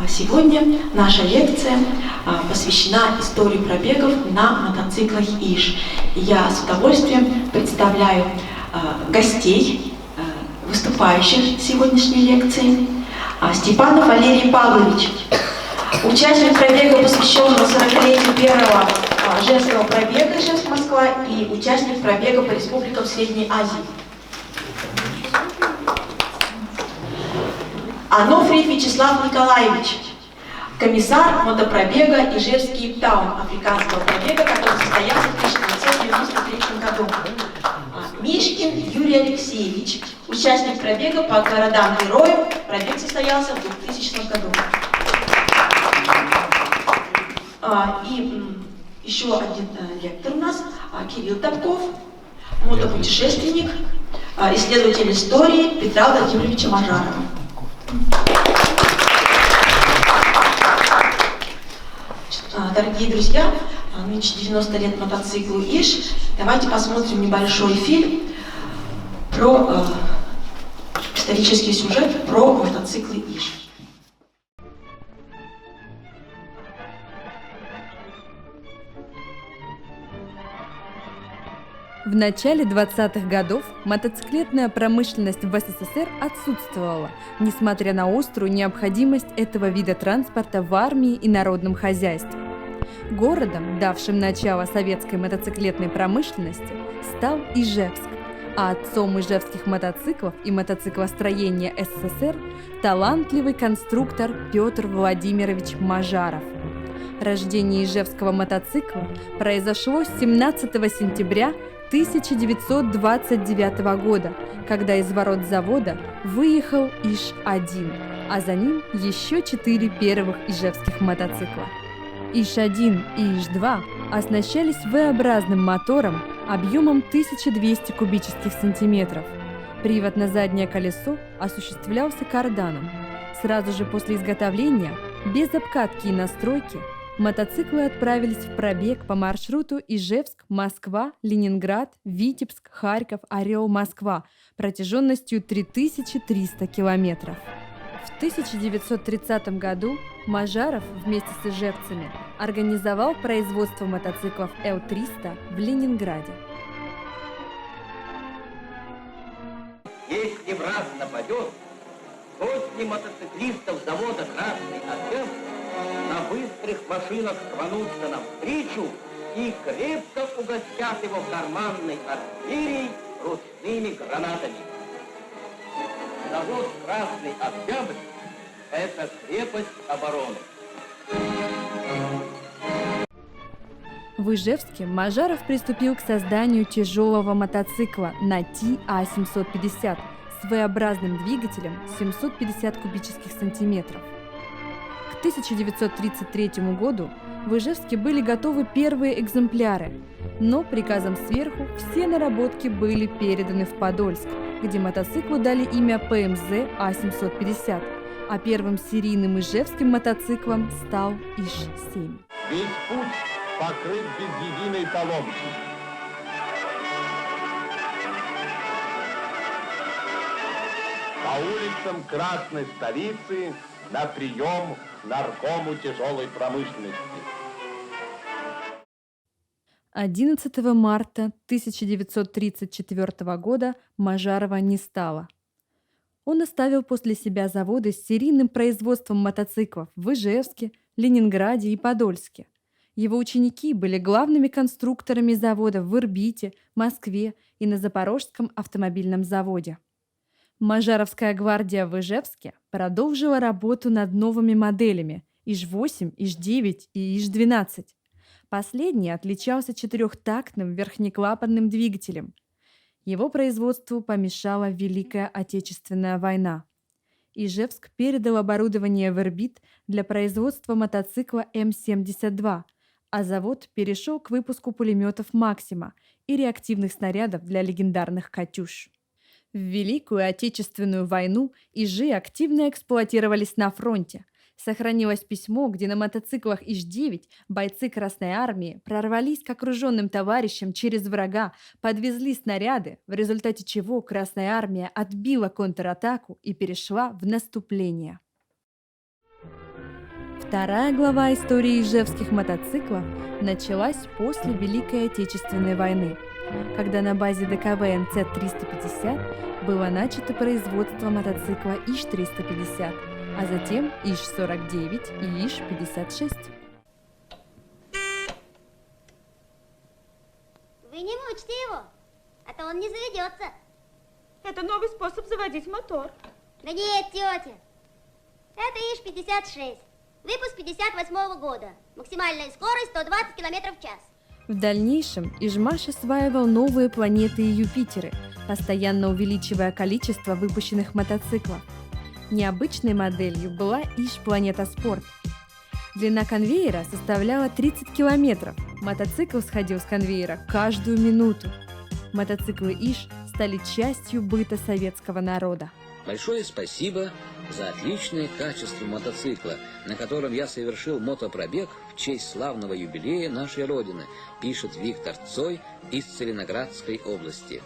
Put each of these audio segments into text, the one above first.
Сегодня наша лекция посвящена истории пробегов на мотоциклах ИЖ. Я с удовольствием представляю гостей, выступающих в сегодняшней лекции. Степанов Валерий Павлович, участник пробега, посвященного 40-летию первого женского пробега Ижевск-Москва и участник пробега по республикам Средней Азии. Анофриев Вячеслав Николаевич, комиссар мотопробега Ижевск Кейптаун, африканского пробега, который состоялся в 1993 году. Мишкин Юрий Алексеевич, участник пробега по городам-героям, пробег состоялся в 2000 году. И еще один лектор у нас, Кирилл Топков, мотопутешественник, исследователь истории Петра Владимировича Мажарова. Дорогие друзья, нынче 90 лет мотоциклу ИЖ. Давайте посмотрим небольшой фильм про исторический сюжет про мотоциклы ИЖ. В начале 20-х годов мотоциклетная промышленность в СССР отсутствовала, несмотря на острую необходимость этого вида транспорта в армии и народном хозяйстве. Городом, давшим начало советской мотоциклетной промышленности, стал Ижевск, а отцом ижевских мотоциклов и мотоциклостроения СССР – талантливый конструктор Петр Владимирович Мажаров. Рождение ижевского мотоцикла произошло 17 сентября 1929 года, когда из ворот завода выехал ИЖ-1, а за ним еще 4 первых ижевских мотоцикла. ИЖ-1 и ИЖ-2 оснащались V-образным мотором объемом 1200 кубических сантиметров. Привод на заднее колесо осуществлялся карданом. Сразу же после изготовления, без обкатки и настройки, мотоциклы отправились в пробег по маршруту Ижевск, Москва, Ленинград, Витебск, Харьков, Орел, Москва протяженностью 3300 километров. В 1930 году Мажаров вместе с ижевцами организовал производство мотоциклов Л-300 в Ленинграде. Если враг нападет, сотни мотоциклистов завода «Красный Октябрь» на быстрых машинах рванутся навстречу и крепко угостят его карманной артиллерией ручными гранатами. Завод «Красный Октябрь» — это крепость обороны. В Ижевске Мажаров приступил к созданию тяжелого мотоцикла на ТА-750 с V-образным двигателем 750 кубических сантиметров. К 1933 году в Ижевске были готовы первые экземпляры, но приказом сверху все наработки были переданы в Подольск, где мотоциклу дали имя ПМЗ А-750, а первым серийным ижевским мотоциклом стал ИЖ-7. Весь путь покрыт без единой поломки. По улицам Красной столицы на прием наркому тяжелой промышленности. 11 марта 1934 года Мажарова не стало. Он оставил после себя заводы с серийным производством мотоциклов в Ижевске, Ленинграде и Подольске. Его ученики были главными конструкторами завода в Ирбите, Москве и на Запорожском автомобильном заводе. Мажаровская гвардия в Ижевске продолжила работу над новыми моделями ИЖ-8, ИЖ-9 и ИЖ-12. Последний отличался четырехтактным верхнеклапанным двигателем. Его производству помешала Великая Отечественная война. Ижевск передал оборудование в Ирбит для производства мотоцикла М-72, а завод перешел к выпуску пулеметов «Максима» и реактивных снарядов для легендарных «Катюш». В Великую Отечественную войну ижи активно эксплуатировались на фронте. Сохранилось письмо, где на мотоциклах ИЖ-9 бойцы Красной Армии прорвались к окруженным товарищам через врага, подвезли снаряды, в результате чего Красная Армия отбила контратаку и перешла в наступление. Вторая глава истории ижевских мотоциклов началась после Великой Отечественной войны, когда на базе ДКВ НЦ-350 было начато производство мотоцикла ИЖ-350, а затем ИЖ-49 и ИЖ-56. Вы не мучьте его, а то он не заведется. Это новый способ заводить мотор. Да нет, тетя. Это ИЖ-56. Выпуск 58 года. Максимальная скорость 120 км в час. В дальнейшем Ижмаш осваивал новые планеты и Юпитеры, постоянно увеличивая количество выпущенных мотоциклов. Необычной моделью была Иж-Планета Спорт. Длина конвейера составляла 30 километров. Мотоцикл сходил с конвейера каждую минуту. Мотоциклы Иж стали частью быта советского народа. Большое спасибо за отличное качество мотоцикла, на котором я совершил мотопробег в честь славного юбилея нашей Родины, пишет Виктор Цой из Целиноградской области.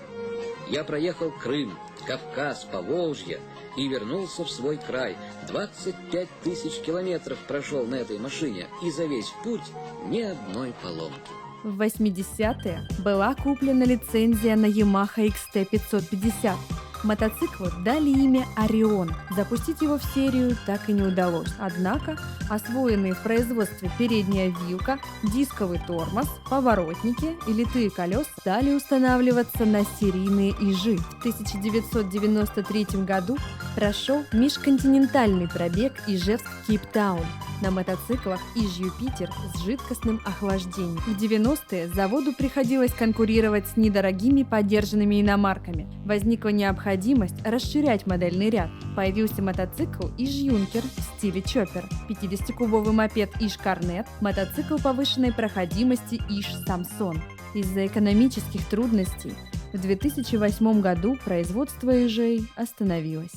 Я проехал Крым, Кавказ, Поволжье и вернулся в свой край. 25 тысяч километров прошел на этой машине, и за весь путь ни одной поломки. В 80-е была куплена лицензия на Yamaha XT550. Мотоциклу дали имя «Орион». Запустить его в серию так и не удалось. Однако освоенные в производстве передняя вилка, дисковый тормоз, поворотники и литые колеса стали устанавливаться на серийные ижи. В 1993 году прошел межконтинентальный пробег Ижевск-Кейптаун на мотоциклах Иж-Юпитер с жидкостным охлаждением. В 90-е заводу приходилось конкурировать с недорогими подержанными иномарками. Возникла необходимость расширять модельный ряд. Появился мотоцикл Иж-Юнкер в стиле чоппер, 50-кубовый мопед Иж-Корнет, мотоцикл повышенной проходимости Иж-Самсон. Из-за экономических трудностей в 2008 году производство Ижей остановилось.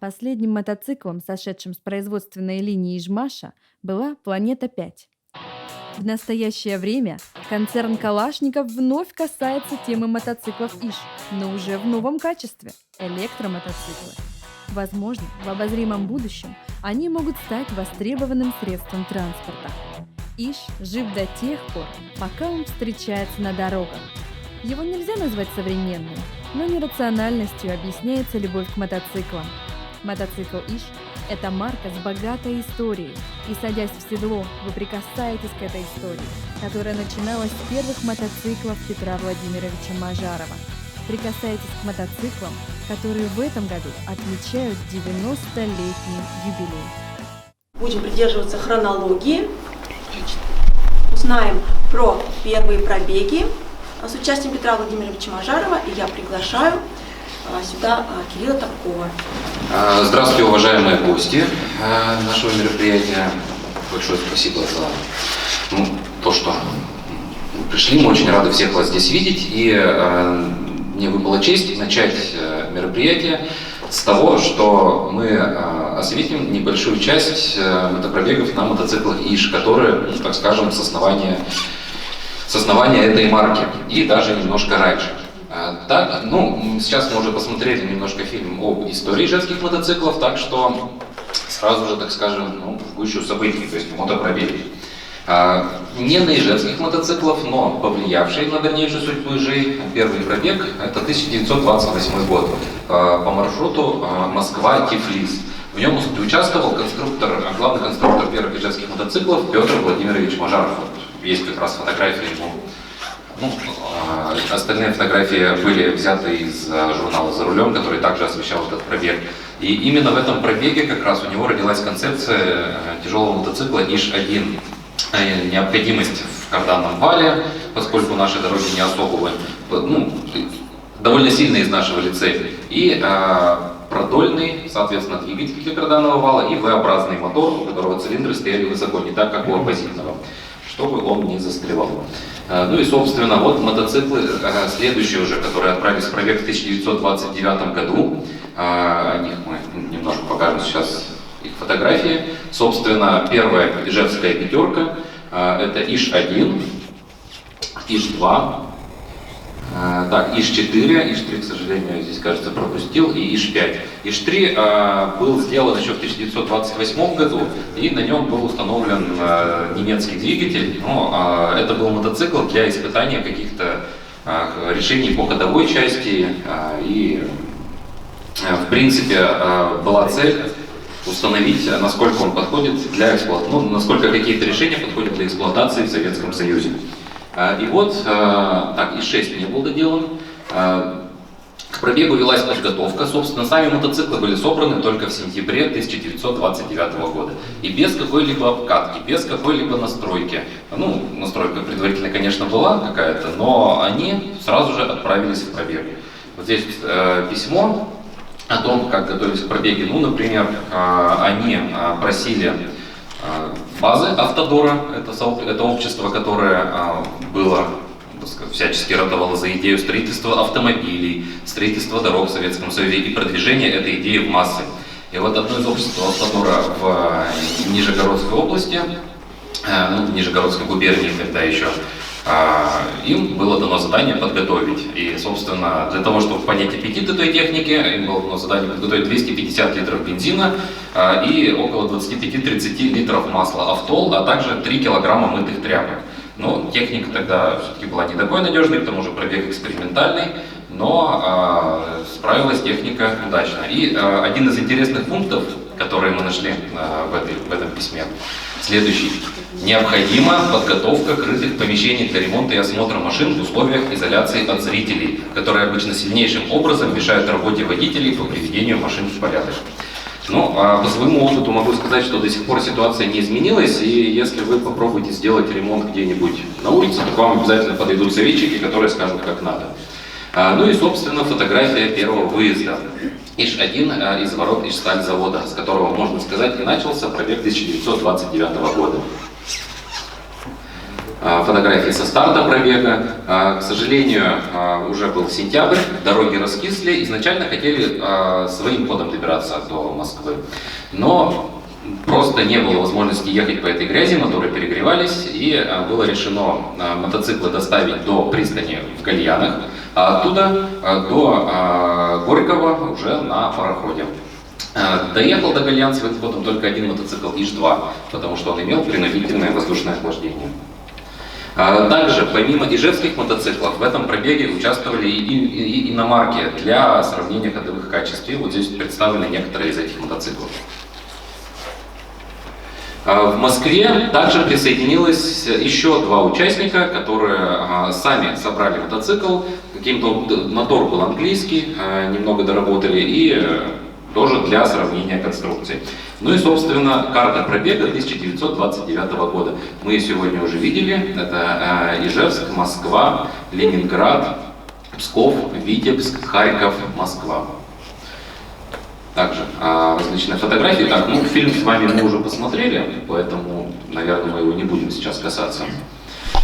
Последним мотоциклом, сошедшим с производственной линии Ижмаша, была «Планета-5». В настоящее время концерн Калашников вновь касается темы мотоциклов Иж, но уже в новом качестве – электромотоциклы. Возможно, в обозримом будущем они могут стать востребованным средством транспорта. Иж жив до тех пор, пока он встречается на дорогах. Его нельзя назвать современным, но нерациональностью объясняется любовь к мотоциклам. Мотоцикл Иж – это марка с богатой историей, и, садясь в седло, вы прикасаетесь к этой истории, которая начиналась с первых мотоциклов Петра Владимировича Мажарова. Прикасаетесь к мотоциклам, которые в этом году отмечают 90-летний юбилей. Будем придерживаться хронологии, узнаем про первые пробеги с участием Петра Владимировича Мажарова, и я приглашаю сюда Кирилла Топкова. Здравствуйте, уважаемые гости нашего мероприятия. Большое спасибо за то, что пришли. Мы очень рады всех вас здесь видеть. И мне выпала честь начать мероприятие с того, что мы осветим небольшую часть мотопробегов на мотоциклах Иж, которые, так скажем, с основания этой марки и даже немножко раньше. Так, сейчас мы уже посмотрели немножко фильм об истории ижевских мотоциклов, так что сразу же, так скажем, в гущу событий, то есть в мотопробеге. Не на ижевских мотоциклах, но повлиявший на дальнейшую судьбу Ижей первый пробег – это 1928 год по маршруту Москва-Тифлис. В нем участвовал главный конструктор первых ижевских мотоциклов Петр Владимирович Мажаров. Есть как раз фотографии ему. Остальные фотографии были взяты из журнала «За рулем», который также освещал этот пробег. И именно в этом пробеге как раз у него родилась концепция тяжелого мотоцикла ИЖ-1. Необходимость в карданном вале, поскольку наши дороги не особо, довольно сильно изнашивали цепь. И продольный, соответственно, двигатель для карданного вала и V-образный мотор, у которого цилиндры стояли высоко, не так, как у оппозитного, чтобы он не застревал. И, собственно, вот мотоциклы, следующие уже, которые отправились в пробег в 1929 году. О них мы немножко покажем сейчас их фотографии. Собственно, первая ижевская пятерка – это ИЖ-1, ИЖ-2, Так, ИЖ-4, ИЖ-3, к сожалению, здесь, кажется, пропустил, и ИЖ-5. ИЖ-3 был сделан еще в 1928 году, и на нем был установлен немецкий двигатель. Но это был мотоцикл для испытания каких-то решений по ходовой части, и, в принципе, была цель установить, насколько он подходит для эксплуатации, ну, насколько какие-то решения подходят для эксплуатации в Советском Союзе. И вот, так, ИЖ-6 не был доделан. К пробегу велась подготовка. Собственно, сами мотоциклы были собраны только в сентябре 1929 года. И без какой-либо обкатки, без какой-либо настройки. Ну, настройка предварительно, конечно, была какая-то, но они сразу же отправились в пробег. Вот здесь письмо о том, как готовились к пробегу. Ну, например, они просили базы Автодора, это общество, которое было, так сказать, всячески ратовало за идею строительства автомобилей, строительства дорог в Советском Союзе и продвижения этой идеи в массы. И вот одно из обществ Автодора в Нижегородской области, ну, в Нижегородской губернии тогда еще, им было дано задание подготовить. И, собственно, для того, чтобы понять аппетит этой техники, им было дано задание подготовить 250 литров бензина и около 25-30 литров масла Автол, а также 3 килограмма мытых тряпок. Но техника тогда все-таки была не такой надежной, к тому же пробег экспериментальный, но справилась техника удачно. И один из интересных пунктов, которые мы нашли в этом письме, следующий. Необходима подготовка крытых помещений для ремонта и осмотра машин в условиях изоляции от зрителей, которые обычно сильнейшим образом мешают работе водителей по приведению машин в порядок. Ну, по своему опыту могу сказать, что до сих пор ситуация не изменилась, и если вы попробуете сделать ремонт где-нибудь на улице, то к вам обязательно подойдут советчики, которые скажут, как надо. Ну и, собственно, фотография первого выезда. ИЖ-1 из ворот Ижсталь-завода, с которого, можно сказать, и начался пробег 1929 года. Фотографии со старта пробега. К сожалению, уже был сентябрь, дороги раскисли. Изначально хотели своим ходом добираться до Москвы, но просто не было возможности ехать по этой грязи, моторы перегревались, и было решено мотоциклы доставить до пристани в Гальянах, а оттуда до Горького уже на пароходе. Доехал до Гальян своим ходом только один мотоцикл ИЖ-2, потому что он имел принудительное воздушное охлаждение. Также, помимо ижевских мотоциклов, в этом пробеге участвовали и иномарки для сравнения ходовых качеств. И вот здесь представлены некоторые из этих мотоциклов. В Москве также присоединилось еще два участника, которые сами собрали мотоцикл. Каким-то мотор был английский, немного доработали, и тоже для сравнения конструкций. Ну и, собственно, карта пробега 1929 года. Мы ее сегодня уже видели. Это Ижевск, Москва, Ленинград, Псков, Витебск, Харьков, Москва. Также различные фотографии. Так, ну, фильм с вами мы уже посмотрели, поэтому, наверное, мы его не будем сейчас касаться.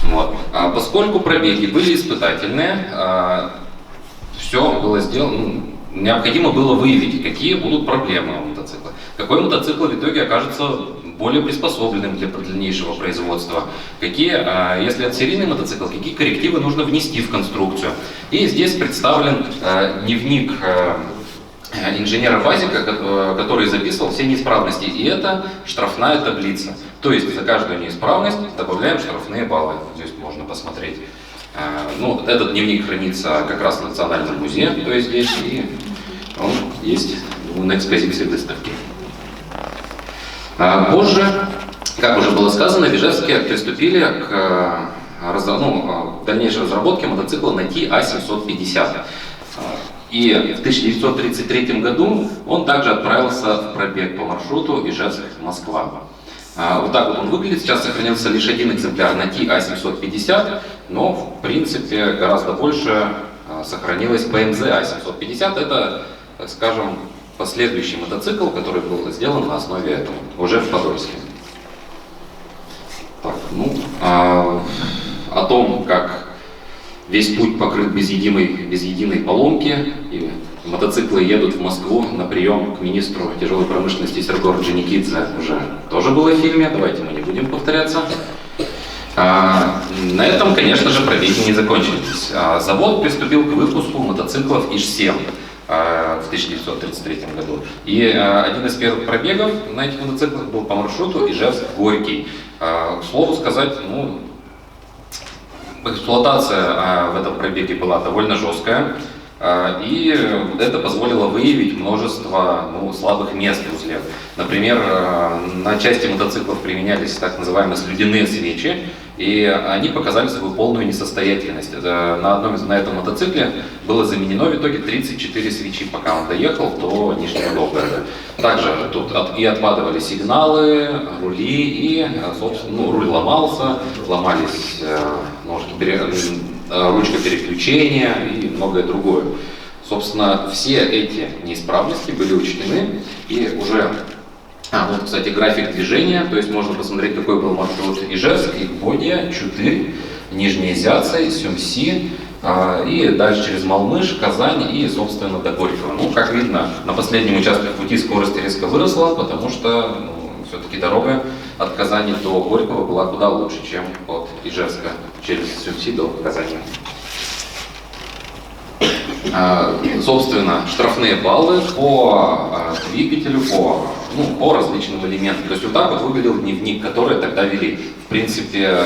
Вот. Поскольку пробеги были испытательные, все было сделано. Необходимо было выявить, какие будут проблемы у мотоцикла. Какой мотоцикл в итоге окажется более приспособленным для дальнейшего производства. Какие, если это серийный мотоцикл, какие коррективы нужно внести в конструкцию. И здесь представлен дневник инженера-базика, который записывал все неисправности. И это штрафная таблица. То есть за каждую неисправность добавляем штрафные баллы. Здесь можно посмотреть. Ну, этот дневник хранится как раз в Национальном музее, то есть здесь, и он есть на экспозиции выставки. Позже, как уже было сказано, в Ижевске приступили к дальнейшей разработке мотоцикла на ТА-750. И в 1933 году он также отправился в пробег по маршруту Ижевск-Москва. Вот так вот он выглядит. Сейчас сохранился лишь один экземпляр на ТА-750, но в принципе гораздо больше сохранилось ПМЗ А-750. Это, так скажем, последующий мотоцикл, который был сделан на основе этого, уже в Подольске. Так, ну, о том, как весь путь покрыт без единой поломки, и мотоциклы едут в Москву на прием к министру тяжелой промышленности Серго Орджоникидзе, уже тоже было в фильме, давайте мы не будем повторяться. На этом, конечно же, пробеги не закончились. Завод приступил к выпуску мотоциклов ИЖ-7 в 1933 году. И один из первых пробегов на этих мотоциклах был по маршруту Ижевск-Горький. К слову сказать, эксплуатация в этом пробеге была довольно жесткая. И это позволило выявить множество слабых мест в узле. Например, на части мотоциклов применялись так называемые слюдяные свечи, и они показали свою полную несостоятельность. На этом мотоцикле было заменено в итоге 34 свечи, пока он доехал до Нижнего Новгорода. Также тут и отпадывали сигналы, рули, и, собственно, руль ломался, ломались ножки, ручка переключения и многое другое. Собственно, все эти неисправности были учтены, и уже, кстати, график движения, то есть можно посмотреть, какой был маршрут: Ижевск, Ирбодья, Чутырь, Нижний Изяцей, Сюмси, и дальше через Малмыж, Казань и, собственно, до Горького. Как видно, на последнем участке пути скорость резко выросла, потому что все-таки дорога от Казани до Горького была куда лучше, чем от Ижевска через Сюмси до Казани. Собственно, штрафные баллы по двигателю, по различным элементам. То есть вот так вот выглядел дневник, который тогда вели, в принципе,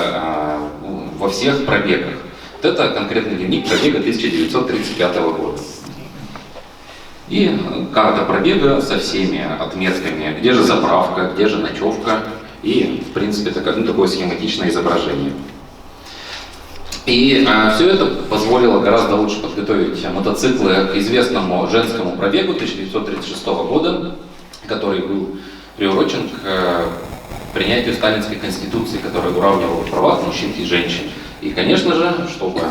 во всех пробегах. Вот это конкретный дневник пробега 1935 года. И карта пробега со всеми отметками, где же заправка, где же ночевка, и, в принципе, такое схематичное изображение. И все это позволило гораздо лучше подготовить мотоциклы к известному женскому пробегу 1936 года, который был приурочен к принятию Сталинской Конституции, которая уравнивала в правах мужчин и женщин. И, конечно же, чтобы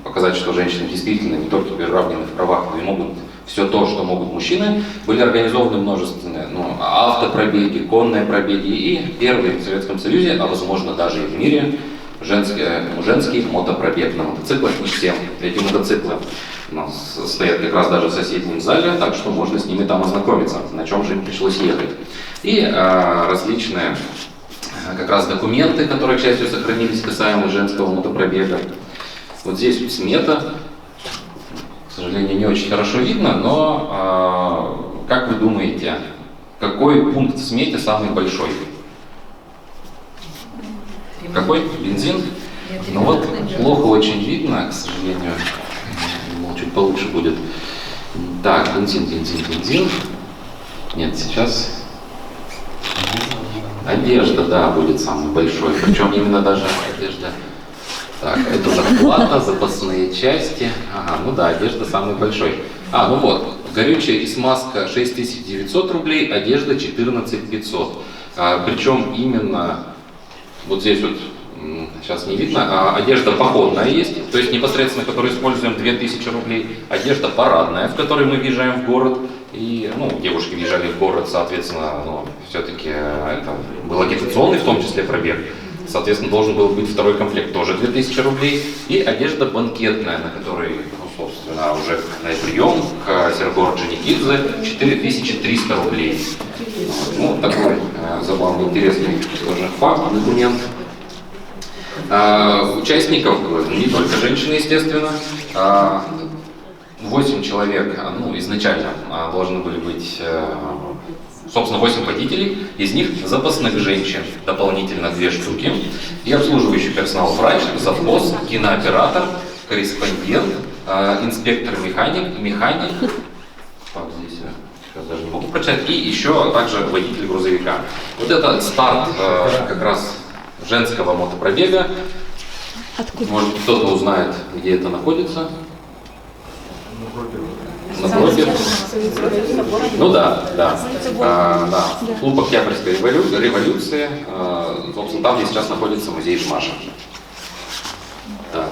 показать, что женщины действительно не только приравнены в правах, но и могут все то, что могут мужчины, были организованы множественные автопробеги, конные пробеги, и первый в Советском Союзе, а возможно даже и в мире, женский мотопробег на мотоциклах ИЖ-7. Эти мотоциклы у нас стоят как раз даже в соседнем зале, так что можно с ними там ознакомиться, на чем же им пришлось ехать. И различные как раз документы, которые, к счастью, сохранились касаемо женского мотопробега. Вот здесь вот смета, к сожалению, не очень хорошо видно, но как вы думаете, какой пункт в смете самый большой? Какой? Бензин? Ну вот, плохо очень видно, к сожалению. Думал, чуть получше будет. Так, бензин. Нет, сейчас. Одежда, да, будет самый большой. Причем именно даже одежда. Так, это зарплата, запасные части. Ага, ну да, одежда самый большой. Ну вот, горючее и смазка 6900 рублей, одежда 14500. Причем именно вот здесь вот, сейчас не видно, одежда походная есть, то есть непосредственно, которую используем, 2000 рублей. Одежда парадная, в которой мы въезжаем в город. И, девушки въезжали в город, соответственно, все-таки это был агитационный, в том числе, пробег. Соответственно, должен был быть второй комплект, тоже 2000 рублей. И одежда банкетная, на которой, собственно, уже на прием к Сергею Джаникидзе 4300 рублей. Такой забавный, интересный тоже факт, документ. Участников, не только женщины, естественно, 8 человек, изначально должны были быть, собственно, 8 водителей, из них запасных женщин дополнительно 2 штуки, и обслуживающий персонал: врач, завхоз, кинооператор, корреспондент, инспектор-механик, так, здесь сейчас даже не могу прочитать, и еще также водитель грузовика. Вот это старт как раз женского мотопробега. Откуда? Может, кто-то узнает, где это находится. Напротив. Да. Клуб Октябрьской революции. Собственно, там, где сейчас находится музей Жмаша. Так.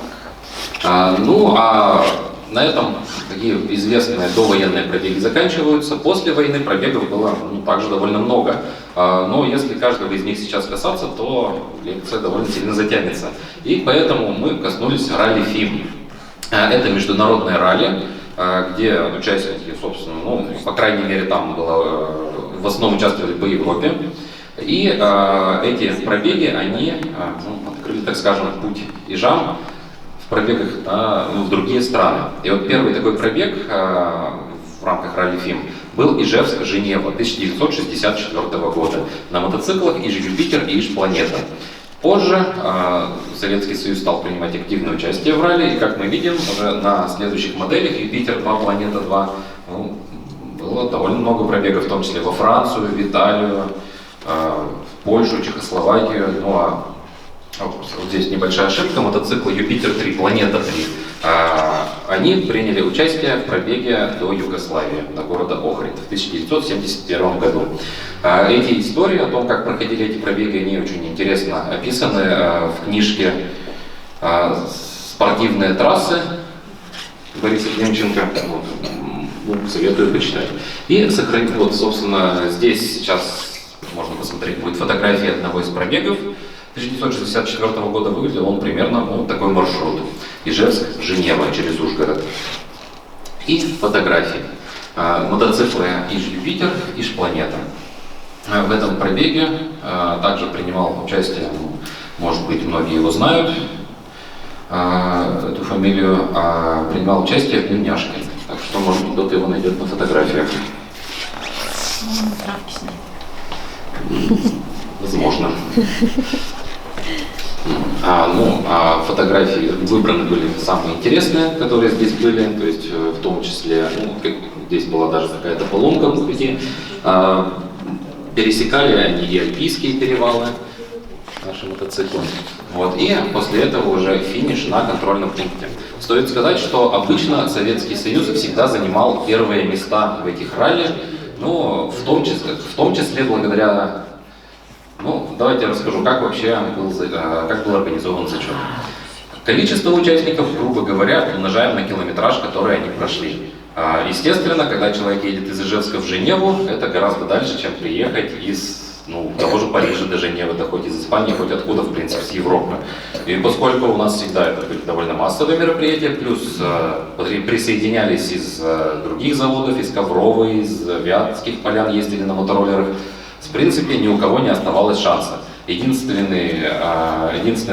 На этом такие известные довоенные пробеги заканчиваются. После войны пробегов было также довольно много. Но если каждого из них сейчас касаться, то лекция довольно сильно затянется. И поэтому мы коснулись ралли ФИМ. Это международное ралли, где участники, собственно, по крайней мере, там было, в основном участвовали по Европе. И эти пробеги, они открыли, так скажем, путь ижам в пробегах в другие страны. И вот первый такой пробег в рамках ралли ФИМ был Ижевск-Женева 1964 года на мотоциклах Иж-Юпитер и Иж-Планета. Позже Советский Союз стал принимать активное участие в ралли, и как мы видим, уже на следующих моделях Юпитер-2, Планета-2 было довольно много пробегов, в том числе во Францию, в Италию, в Польшу, Чехословакию. Ну а вот здесь небольшая ошибка, мотоциклы Юпитер-3, Планета-3. Они приняли участие в пробеге до Югославии, до города Охрид в 1971 году. Эти истории о том, как проходили эти пробеги, они очень интересно описаны в книжке «Спортивные трассы» Бориса Демченко. Советую почитать. И сохранить, вот, собственно, здесь сейчас можно посмотреть, будет фотография одного из пробегов 1964 года. Выглядел он примерно такой маршрут. Ижевск, Женева через Ужгород. И фотографии. Мотоциклы Иж-Юпитер, Иж-Планета. В этом пробеге также принимал участие, может быть, многие его знают, эту фамилию, принимал участие в Невняшке. Так что, может быть, кто-то его найдет на фотографиях. Возможно. Фотографии выбраны были самые интересные, которые здесь были, то есть в том числе, здесь была даже какая-то поломка в пути. Пересекали они и альпийские перевалы, наши мотоциклы. Вот. И после этого уже финиш на контрольном пункте. Стоит сказать, что обычно Советский Союз всегда занимал первые места в этих ралли, но в том числе благодаря... давайте я расскажу, как вообще был организован зачет. Количество участников, грубо говоря, умножаем на километраж, который они прошли. Естественно, когда человек едет из Ижевска в Женеву, это гораздо дальше, чем приехать из того же Парижа до Женевы, да хоть из Испании, хоть откуда, в принципе, с Европы. И поскольку у нас всегда это были довольно массовые мероприятия, плюс присоединялись из других заводов, из Ковровой, из Вятских полян ездили на мотороллерах, в принципе, ни у кого не оставалось шанса. Единственный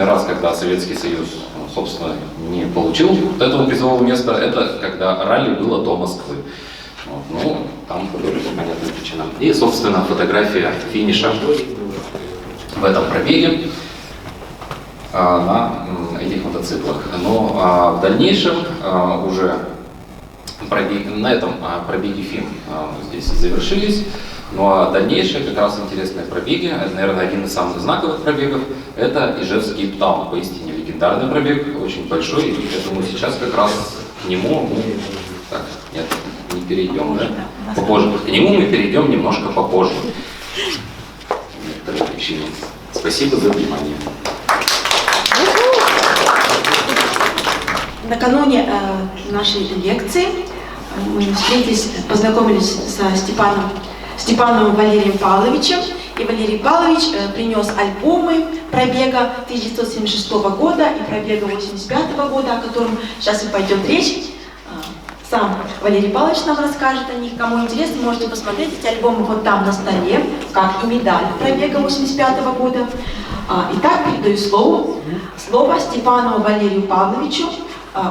раз, когда Советский Союз, собственно, не получил этого призового места, это когда ралли было до Москвы. Там по понятным причинам. И, собственно, фотография финиша в этом пробеге на этих мотоциклах. Но в дальнейшем уже на этом пробеги ФИМ здесь завершились. Ну а дальнейшие как раз интересные пробеги, наверное, один из самых знаковых пробегов, это Ижевск Кейптаун, поистине легендарный пробег, очень большой, и я думаю, сейчас как раз к нему, не перейдем, да? Попозже. К нему мы перейдем немножко попозже. Некоторые причины. Спасибо за внимание. Накануне нашей лекции мы встретились, познакомились со Степановым Валерием Павловичем. И Валерий Павлович принес альбомы пробега 1976 года и пробега 1985 года, о котором сейчас и пойдет речь. Сам Валерий Павлович нам расскажет о них. Кому интересно, можете посмотреть эти альбомы вот там на столе, как и медаль пробега 1985 года. Итак, передаю слово Степанову Валерию Павловичу,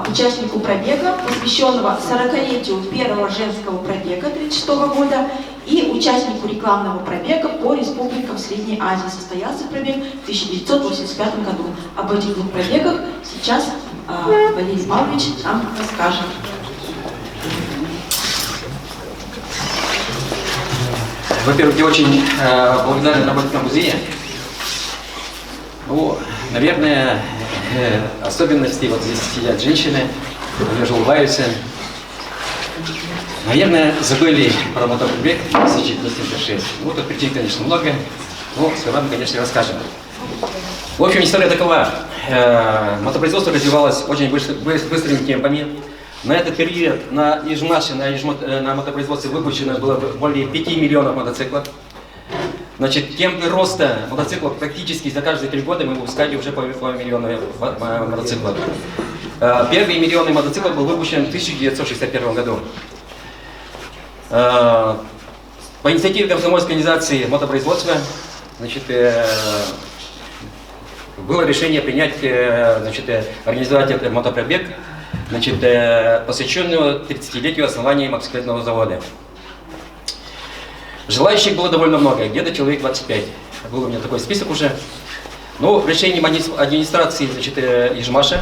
участнику пробега, посвященного 40-летию первого женского пробега 1936 года и участнику рекламного пробега по республикам Средней Азии. Состоялся пробег в 1985 году. Об этих двух пробегах сейчас Валерий Павлович нам расскажет. Во-первых, я очень благодарен работникам музея. Наверное, особенности, вот здесь сидят женщины, даже улыбаются. Наверное, забыли про мотопробег 1976. Тут причин, конечно, много, но сперва мы, конечно, расскажем. В общем, история такова. Мотопроизводство развивалось очень быстрыми темпами. На этот период на Ижмаше, на мотопроизводстве выпущено было более 5 миллионов мотоциклов. Значит, темпы роста мотоциклов практически за каждые 3 года мы выпускали уже по миллиону мотоциклов. Первый миллионный мотоцикл был выпущен в 1961 году. По инициативе комсомольской организации мотопроизводства значит, было решение принять, значит, организовать этот мотопробег, значит, посвященного 30-летию основания мотоциклетного завода. Желающих было довольно много, где-то человек 25. Был у меня такой список уже. Но решением администрации, значит, Ижмаша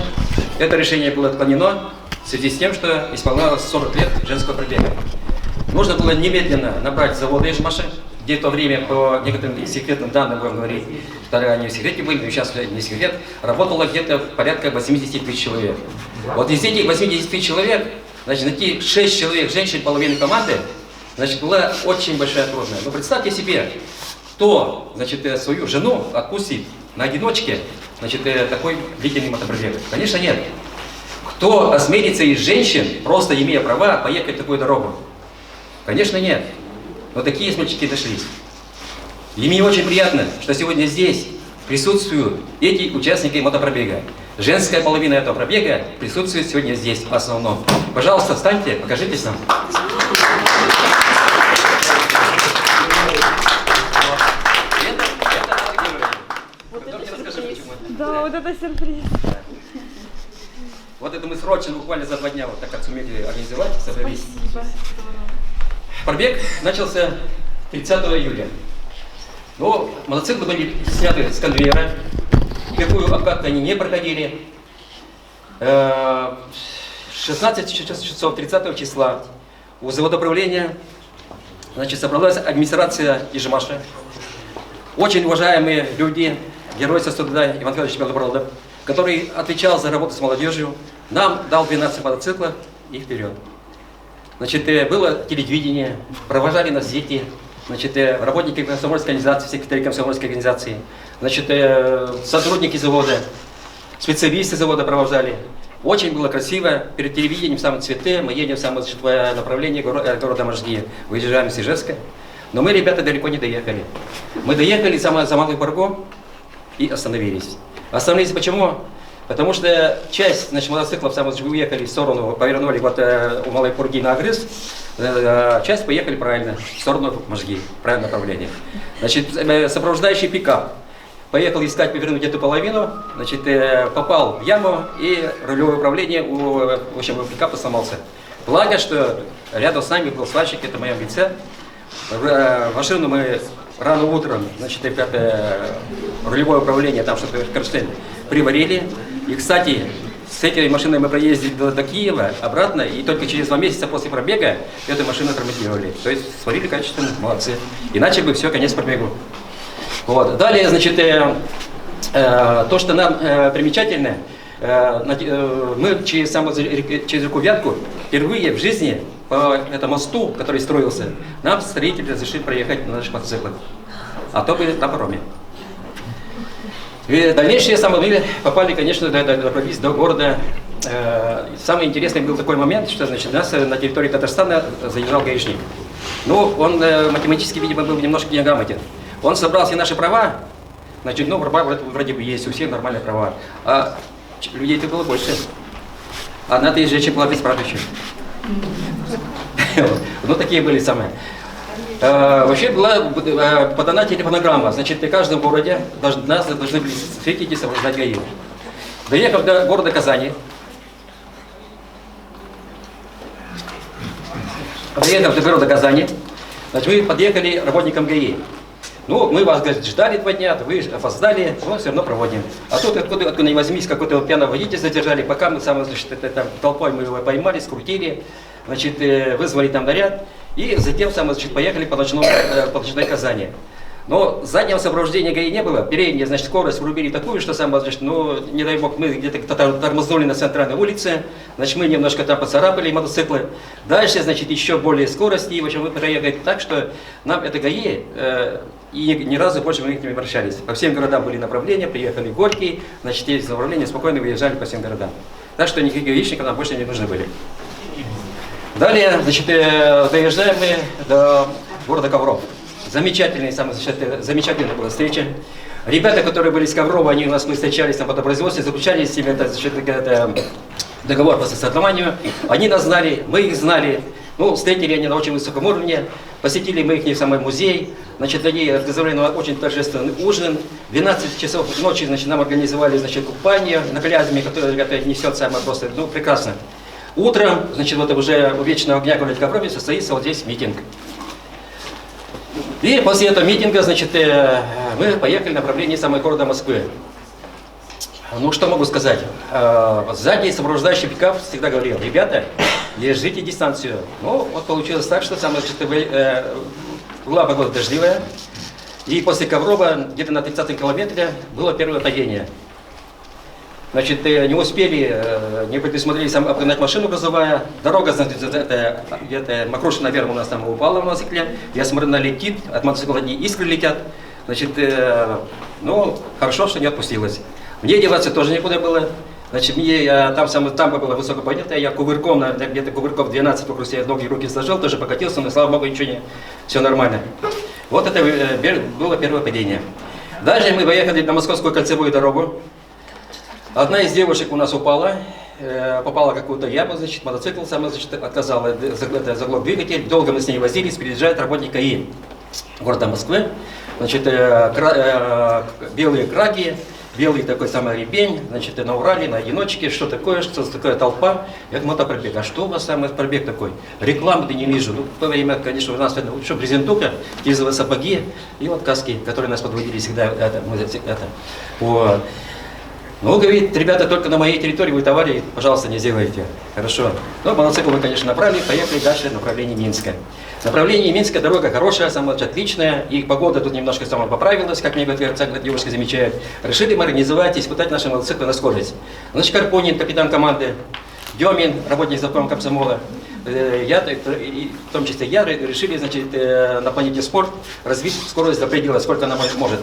это решение было отклонено в связи с тем, что исполнялось 40 лет женского пробега. Нужно было немедленно набрать заводы Ижмаша, где в то время, по некоторым секретным данным, будем говорить, тогда они в секрете были, но сейчас не секрет, работало где-то порядка 80 тысяч человек. Вот из этих 80 тысяч человек, значит, найти 6 человек, женщин, половины команды, значит, была очень большая трудность. Но представьте себе, кто, значит, свою жену отпустит на одиночке, значит, такой длительный мотопробег. Конечно, нет. Кто осмелится из женщин, просто имея права, поехать такую дорогу? Конечно, нет. Но такие смельчаки нашлись. И мне очень приятно, что сегодня здесь присутствуют эти участники мотопробега. Женская половина этого пробега присутствует сегодня здесь в основном. Пожалуйста, встаньте, покажитесь нам. Да, вот это сюрприз. Вот это мы срочно, буквально за 2 дня, вот так как сумели организовать, собрались. Спасибо. Пробег начался 30 июля. Но мотоциклы были сняты с конвейера, никакую обкатку они не проходили. 16 часов 30 числа у заводоуправления, значит, собралась администрация Ижмаша. Очень уважаемые люди, герой суда Иван Федорович Белобородов, который отвечал за работу с молодежью, нам дал 12 мотоциклов и вперед. Значит, было телевидение, провожали нас дети, значит, работники комсомольской организации, секретари комсомольской организации, значит, сотрудники завода, специалисты завода провожали. Очень было красиво. Перед телевидением в самом цвете мы едем в самое направление города Можги. Выезжаем с Ижевска. Но мы, ребята, далеко не доехали. Мы доехали за Малый Бургом и остановились. Остановились почему? Потому что часть, значит, мотоциклов уехали в сторону, повернули вот у Малой Пурги на Агрыз, часть поехали правильно, в сторону Можги, в правильном направлении. Значит, сопровождающий пикап поехал искать повернуть эту половину, значит, попал в яму и рулевое управление в общем, у пикапа сломался. Благо, что рядом с нами был сварщик, это в моем лице. Машину мы рано утром, значит, рулевое управление, там что-то Кронштейн, приварили. И, кстати, с этой машиной мы проездили до Киева, обратно, и только через 2 месяца после пробега эту машину отремонтировали. То есть сварили качественно, молодцы. Иначе бы все, конец пробегу. Вот. Далее, значит, то, что нам примечательно, мы через реку Вятку впервые в жизни по этому мосту, который строился, нам строители разрешили проехать на наших мотоциклах. А то были на пароме. И дальнейшие мы попали, конечно, добрались до города. Самый интересный был такой момент, что, значит, нас на территории Татарстана задержал гаишник. Ну, он математически, видимо, был немножко неграмотен. Он собрал все наши права, значит, ну, вроде бы есть, у всех нормальные права. А людей-то было больше. Одна-то из женщин была беспрашивающая. Ну, такие были самые. Вообще была подана телефонограмма, значит, в каждом городе нас должны были встретить и сопровождать ГАИ. Доехав до города Казани, значит, мы подъехали работникам ГАИ. Ну, мы вас, говорит, ждали 2 дня, вы опоздали, но все равно проводим. А тут, откуда не возьмись, какой-то пьяного водителя задержали, пока мы толпой мы его поймали, скрутили, значит, вызвали там наряд, и затем значит, поехали по ночной Казани. Но заднего сопровождения ГАИ не было, передняя, значит, скорость врубили такую, что значит, ну, не дай бог, мы где-то тормознули на центральной улице, значит, мы немножко там поцарапали мотоциклы. Дальше, значит, еще более скорости, и, в общем, мы проехали так, что нам это ГАИ, и ни разу больше мы к ним не обращались. По всем городам были направления, приехали Горький, значит, эти направления спокойно выезжали по всем городам. Так что никаких гаишников нам больше не нужны были. Далее, значит, доезжаем мы до города Ковров. Замечательная была встреча. Ребята, которые были из Коврова, они у нас, мы встречались на мотопроизводстве, заключали с ними договор по согласованию. Они нас знали, мы их знали. Ну, встретили они на очень высоком уровне, посетили мы их самый музей, значит, они организовали очень торжественный ужин, в 12 часов ночи, значит, нам организовали, значит, купание на Клязьме, которое несет самое просто, ну, прекрасно. Утром, значит, вот уже у Вечного огня города Коврове состоится вот здесь митинг. И после этого митинга, значит, мы поехали в направлении самого города Москвы. Ну, что могу сказать? Сзади сопровождающий пикап всегда говорил: ребята, держите дистанцию. Ну, вот получилось так, что самое, была погода дождливая. И после Коврова, где-то на 30-м километре, было первое падение. Значит, не успели, не предусмотрели обгнать машину грузовая. Дорога, значит, где-то Макрушина, наверное, у нас там упала в мотоцикле. Я смотрю, она летит, от мотоцикла одни искры летят. Значит, ну, хорошо, что не отпустилась. Мне деваться тоже некуда было. Значит, мне там было высоко поднято, я кувырком, где-то кувырков 12 вокруг себя ноги и руки сложил, тоже покатился, но, слава богу, ничего не, все нормально. Вот это было первое падение. Дальше мы поехали на Московскую кольцевую дорогу. Одна из девушек у нас упала, попала в какую-то яму, значит, мотоцикл сам, значит, отказал, заглох двигатель. Долго мы с ней возились, приезжает работник КАИ города Москвы. Значит, белые краги, белый такой самый ребень, значит, на Урале, на одиночке, что такое толпа. Я говорю, мотопробег, а что у вас самый пробег такой? Рекламы-то не вижу. Ну, в то время, конечно, у нас что, брезентука, кизовые сапоги и вот каски, которые нас подводили всегда. Вот. Ну, говорит, ребята, только на моей территории вы товары, пожалуйста, не сделайте. Хорошо. Ну, мотоцикл мы, конечно, направили, поехали дальше в направлении Минска. Направление Минска, дорога хорошая, самая отличная, и погода тут немножко сама поправилась, как мне говорят, девушки замечают. Решили мы организовать и испытать наши мотоциклы на скорость. Значит, Карпунин, капитан команды, Демин, работник завкома комсомола, я, в том числе я, решили, значит, на планете спорт развить скорость до предела, сколько она может.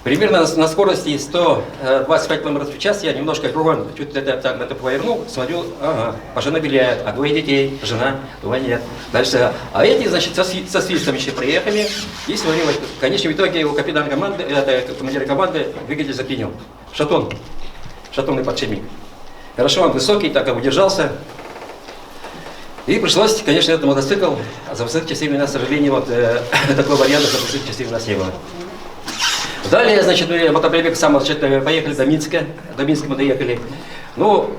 Примерно на скорости 125 км в час я немножко кругом, чуть это повернул, смотрю, ага, жена виляет, а двое детей, жена, двое нет. Дальше, а эти, значит, со свистом еще приехали, и смотрю, в конечном итоге его капитан команды, командир команды двигатель заклинил. Шатунный подшипник. Хорошо, он высокий, так и удержался. И пришлось, конечно, этот мотоцикл запустить частями, к сожалению, вот такой вариант запустить частями у нас не было. Далее, значит, мы мотопробег поехали до Минска. До Минска мы доехали. Ну,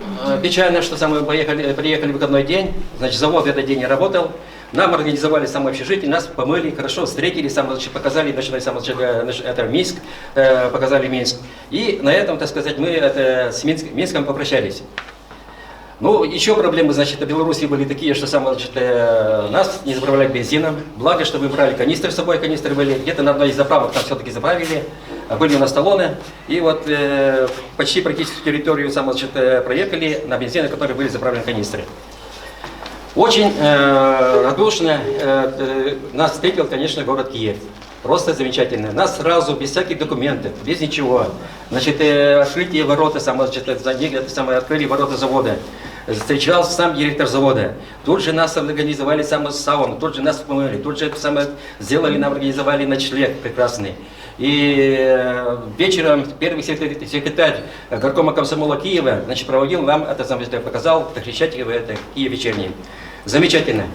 печально, что мы приехали в выходной день. Значит, завод в этот день не работал. Нам организовали общежитие, нас помыли, хорошо встретили, показали, это Минск, показали Минск. И на этом, так сказать, мы с Минском попрощались. Ну, еще проблемы, значит, в Беларуси были такие, что нас не заправляли бензином. Благо, что мы брали канистры с собой, канистры были. Где-то на одной из заправок там все-таки заправили. Были у нас талоны. И вот почти практически территорию проехали на бензине, которые были заправлены канистры. Очень радушно нас встретил, конечно, город Киев. Просто замечательно. Нас сразу, без всяких документов, без ничего. Значит, открытие ворота, открыли ворота завода. Встречался сам директор завода. Тут же нас организовали сауну, тут же нас помыли, тут же сделали, нам организовали ночлег прекрасный. И вечером первый секретарь горкома комсомола Киева, значит, проводил нам, показал Хрещатиково, это Киев вечерний. Замечательно.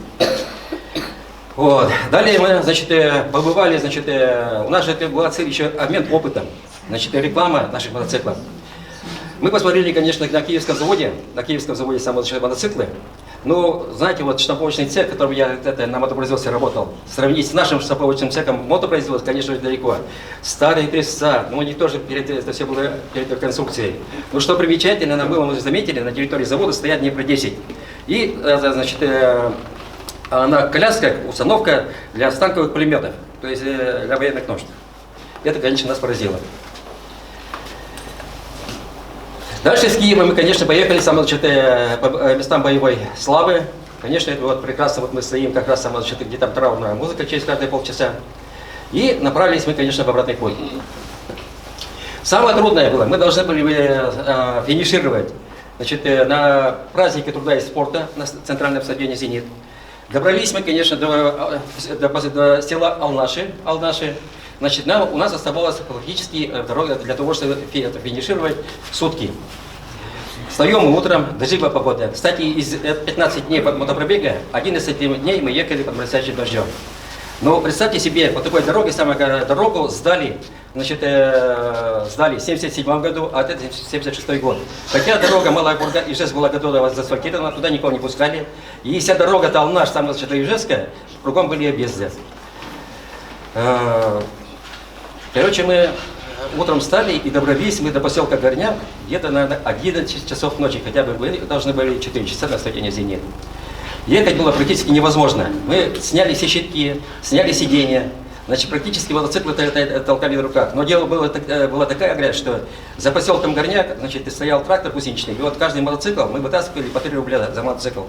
Вот. Далее мы, значит, побывали, значит, у нас же была цель еще обмен опытом, значит, реклама наших мотоциклов. Мы посмотрели, конечно, на киевском заводе самые мотоциклы. Ну, знаете, вот штамповочный цех, в котором я на мотопроизводстве работал, сравнить с нашим штамповочным цехом мотопроизводства, конечно, очень далеко. Старые пресса, ну, у них тоже это все было перед конструкцией. Но что примечательно, нам было, мы заметили, на территории завода стоят Днепр 10. И, значит, на колясках установка для станковых пулеметов, то есть для военных нужд. Это, конечно, нас поразило. Дальше с Киева мы, конечно, поехали по местам боевой славы. Конечно, это вот прекрасно, вот мы стоим как раз где там траурная музыка через каждые полчаса. И направились мы, конечно, в обратный путь. Самое трудное было, мы должны были финишировать, значит, на празднике труда и спорта на центральном стадионе «Зенит». Добрались мы, конечно, до села Алнаши. Значит, у нас оставалась практически дорога для того, чтобы финишировать сутки. Встаем мы утром, дождливая погода. Кстати, из 15 дней мотопробега, 11 дней мы ехали под моросящим дождем. Но представьте себе, по такой дороге, дорогу сдали, значит, сдали в 1977 году, а это 1976 год. Хотя дорога Малая Бурга, Ижевск была готова заасфальтирована, туда никого не пускали. И вся дорога Талнаш, самая Ижевская, кругом были объезды. Короче, мы утром встали и добрались мы до поселка Горняк где-то на 11 часов ночи, хотя бы должны были 4 часа на стадионе «Зенит». Ехать было практически невозможно. Мы сняли все щитки, сняли сиденья, значит, практически мотоциклы толкали в руках. Но дело была такая грязь, что за поселком Горняк, значит, стоял трактор гусеничный, и вот каждый мотоцикл мы вытаскивали по 3 рубля за мотоцикл.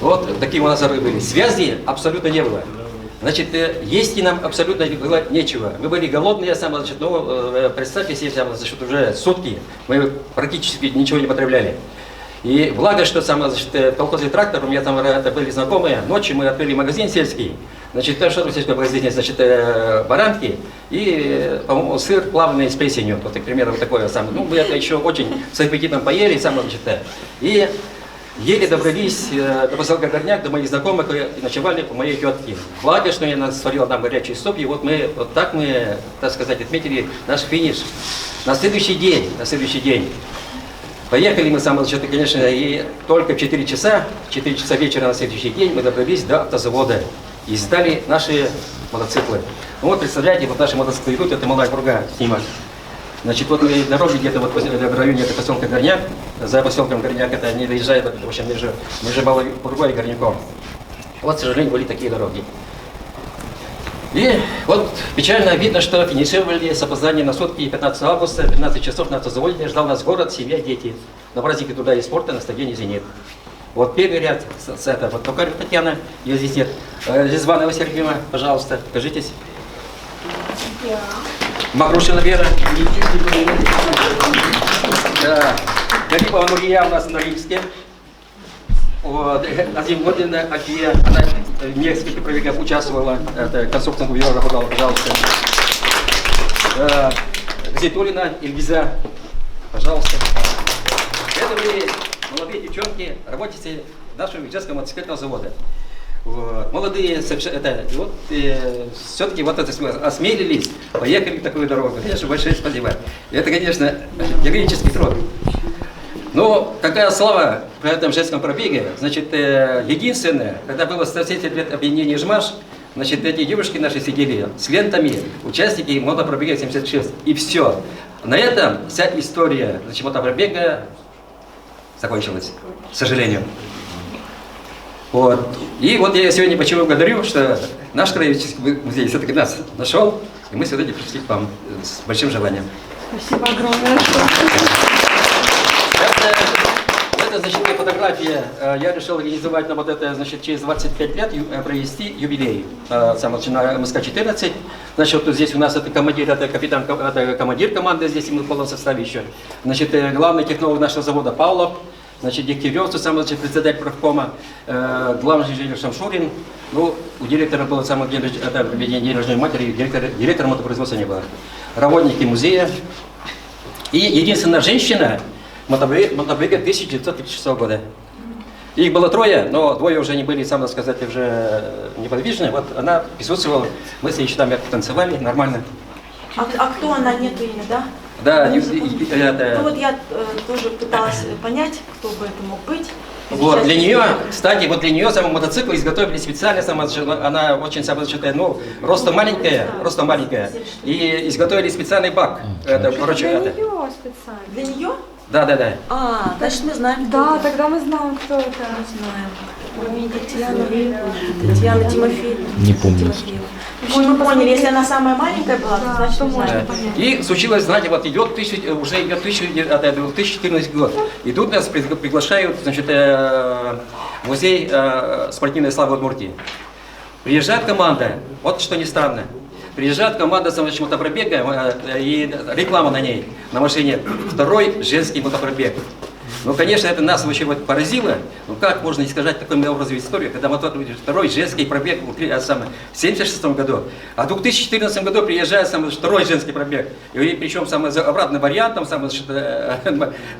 Вот такие у нас зарывы были. Связи абсолютно не было. Значит, есть и нам абсолютно было нечего. Мы были голодные, значит, ну, представьте себе, значит, уже сутки мы практически ничего не потребляли. И благо, что значит, колхозный трактор, у меня там это были знакомые, ночью мы открыли магазин сельский, значит, что в сельском магазине, значит, баранки и, по-моему, сыр плавленый с плесенью, вот, к примеру, вот такое самое. Ну, мы это еще очень с аппетитом поели, значит, и еле добрались до поселка Горняк, до моих знакомых, и ночевали у моей тетки. Благо, что я сварила там горячий суп, и вот мы, вот так мы, так сказать, отметили наш финиш. На следующий день, поехали мы, конечно, и только в 4 часа вечера на следующий день мы добрались до автозавода и сдали наши мотоциклы. Ну вот, представляете, вот наши мотоциклы идут, это Малая Бурга снимать. Значит, вот мы дороги где-то вот в районе этого поселка Горняк, за поселком Горняк это не доезжает, в общем, между Малой Бургой и Горняком. Вот, к сожалению, были такие дороги. И вот печально видно, что финишировали с опозданием на сутки 15 августа, 15 часов на автозаводе, ждал нас город, семья, дети. На празднике труда и спорта на стадионе «Зенит». Вот первый ряд, это вот Токарев Татьяна, ее здесь нет. Резванова Сергеевна, пожалуйста, скажитесь. Макрушина Вера. Да. Гарипова Нурия у нас на риске. Вот. Азимгодина Афия, она в нескольких пробегах участвовала. Это конструктором бюро работала, пожалуйста. Зитулина Ильгиза, пожалуйста. Это были молодые девчонки, работницы нашего Ижевского мотоциклетного завода. Вот. Молодые, вот, все-таки вот это осмелились, поехали в такую дорогу. Конечно, большое спасибо. Это, конечно, героический труд. Но какая слава при этом женском пробеге. Значит, единственное, когда было 170 лет объединения ЖМАШ, значит, эти девушки наши сидели с лентами, участники мотопробега 76. И все. На этом вся история, значит, мотопробега закончилась, к сожалению. Вот. И вот я сегодня почему благодарю, что наш краеведческий музей все-таки нас нашел, и мы сегодня пришли к вам с большим желанием. Спасибо огромное. Это, значит, фотография. Я решил организовать на вот это, значит, через 25 лет провести юбилей. На МСК-14. Значит, вот здесь у нас это командир, это капитан, это командир команды, здесь мы в полном составе еще. Значит, главный технолог нашего завода Павлов. Значит, Дегтярев, сам, значит, председатель профкома, главный инженер Шамшурин. Ну, у директора был самый день рождения матери, директора мотопроизводства не было. Работники музея. И единственная женщина мотобрега 1936 года. Их было 3, но 2 уже не были, сам сказать, уже неподвижны. Вот она присутствовала, мы с ней там танцевали, нормально. А кто она, нету имя, да? Да, ну вот я тоже пыталась понять, кто бы это мог быть. Вот, для нее, кстати, вот для нее самого мотоцикла изготовили специально, она очень, ну, ростом маленькая, и изготовили специальный бак. Это, короче, для это. нее специально. Для нее? Да. А, значит, мы знаем, кто Да, это. тогда мы знаем, кто это. Знаем. Татьяна Тимофеевна. Не помню. Мы поняли, если она самая маленькая была, то значит, мы знаем. И случилось, знаете, вот уже идет 2014 год. И тут нас приглашают, значит, в музей спортивной славы Удмуртии. Приезжает команда, вот что не странно. Приезжает команда с мотопробега и реклама на ней, на машине. 2-й женский мотопробег. Ну, конечно, это нас вообще вот поразило. Ну, как можно искажать таким образом историю, когда второй женский пробег в 1976 году, а в 2014 году приезжает второй женский пробег. И причем обратный вариант,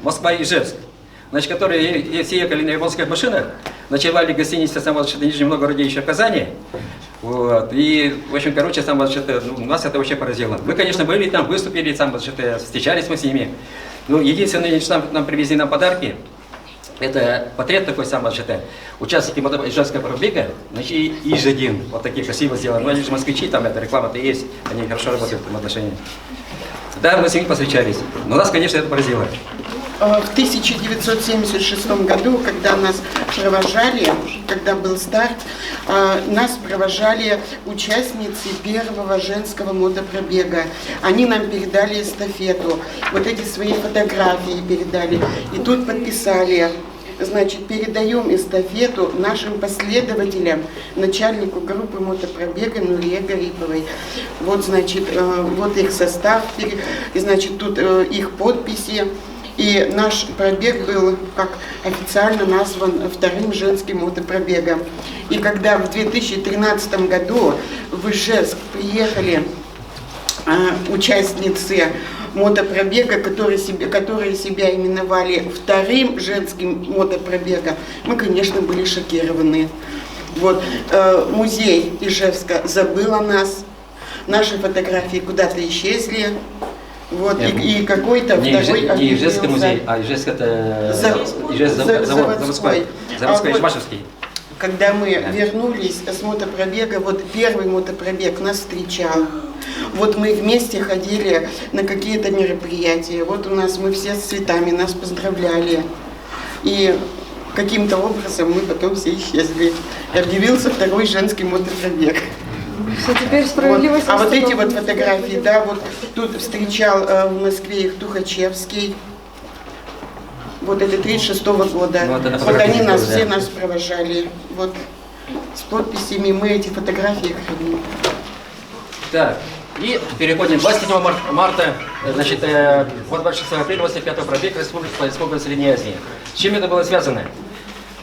Москва и Ижевск. Значит, которые все ехали на японских машинах, ночевали в гостинице в Нижнем Новгороде, еще в Казани. Вот. И, в общем, короче, нас это вообще поразило. Мы, конечно, были там, выступили, встречались мы с ними. Ну, единственное, что нам привезли нам подарки, это портрет такой участники ижевского пробега, значит, и Иж-1, вот такие красиво сделаны. Ну, они же москвичи, там эта реклама-то есть, они хорошо работают в этом отношении. Да, мы с ними повстречались, но нас, конечно, это поразило. В 1976 году, когда нас провожали, когда был старт, нас провожали участницы первого женского мотопробега. Они нам передали эстафету, вот эти свои фотографии передали. И тут подписали, значит, передаем эстафету нашим последователям, начальнику группы мотопробега Нурие Гариповой. Вот, значит, вот их состав, и, значит, тут их подписи. И наш пробег был, как официально назван, вторым женским мотопробегом. И когда в 2013 году в Ижевск приехали участницы мотопробега, которые себя именовали вторым женским мотопробегом, мы, конечно, были шокированы. Вот, музей Ижевска забыл о нас, наши фотографии куда-то исчезли. Вот, и какой-то второй... Не Ижевский музей, а Ижевск это... Заводской, Ижмашевский. Когда мы вернулись с мотопробега, вот первый мотопробег нас встречал. Вот мы вместе ходили на какие-то мероприятия. Вот у нас мы все с цветами, нас поздравляли. И каким-то образом мы потом все исчезли. И объявился второй женский мотопробег. Что теперь справедливость. А вот эти вот фотографии, да, вот тут встречал в Москве их Тухачевский. Вот это 36-го года. Ну, вот они нас, все нас провожали. Вот с подписями мы эти фотографии храним. Так, и переходим. 27 марта, значит, 26 апреля, 85-го пробег Республики Средней Азии. С чем это было связано?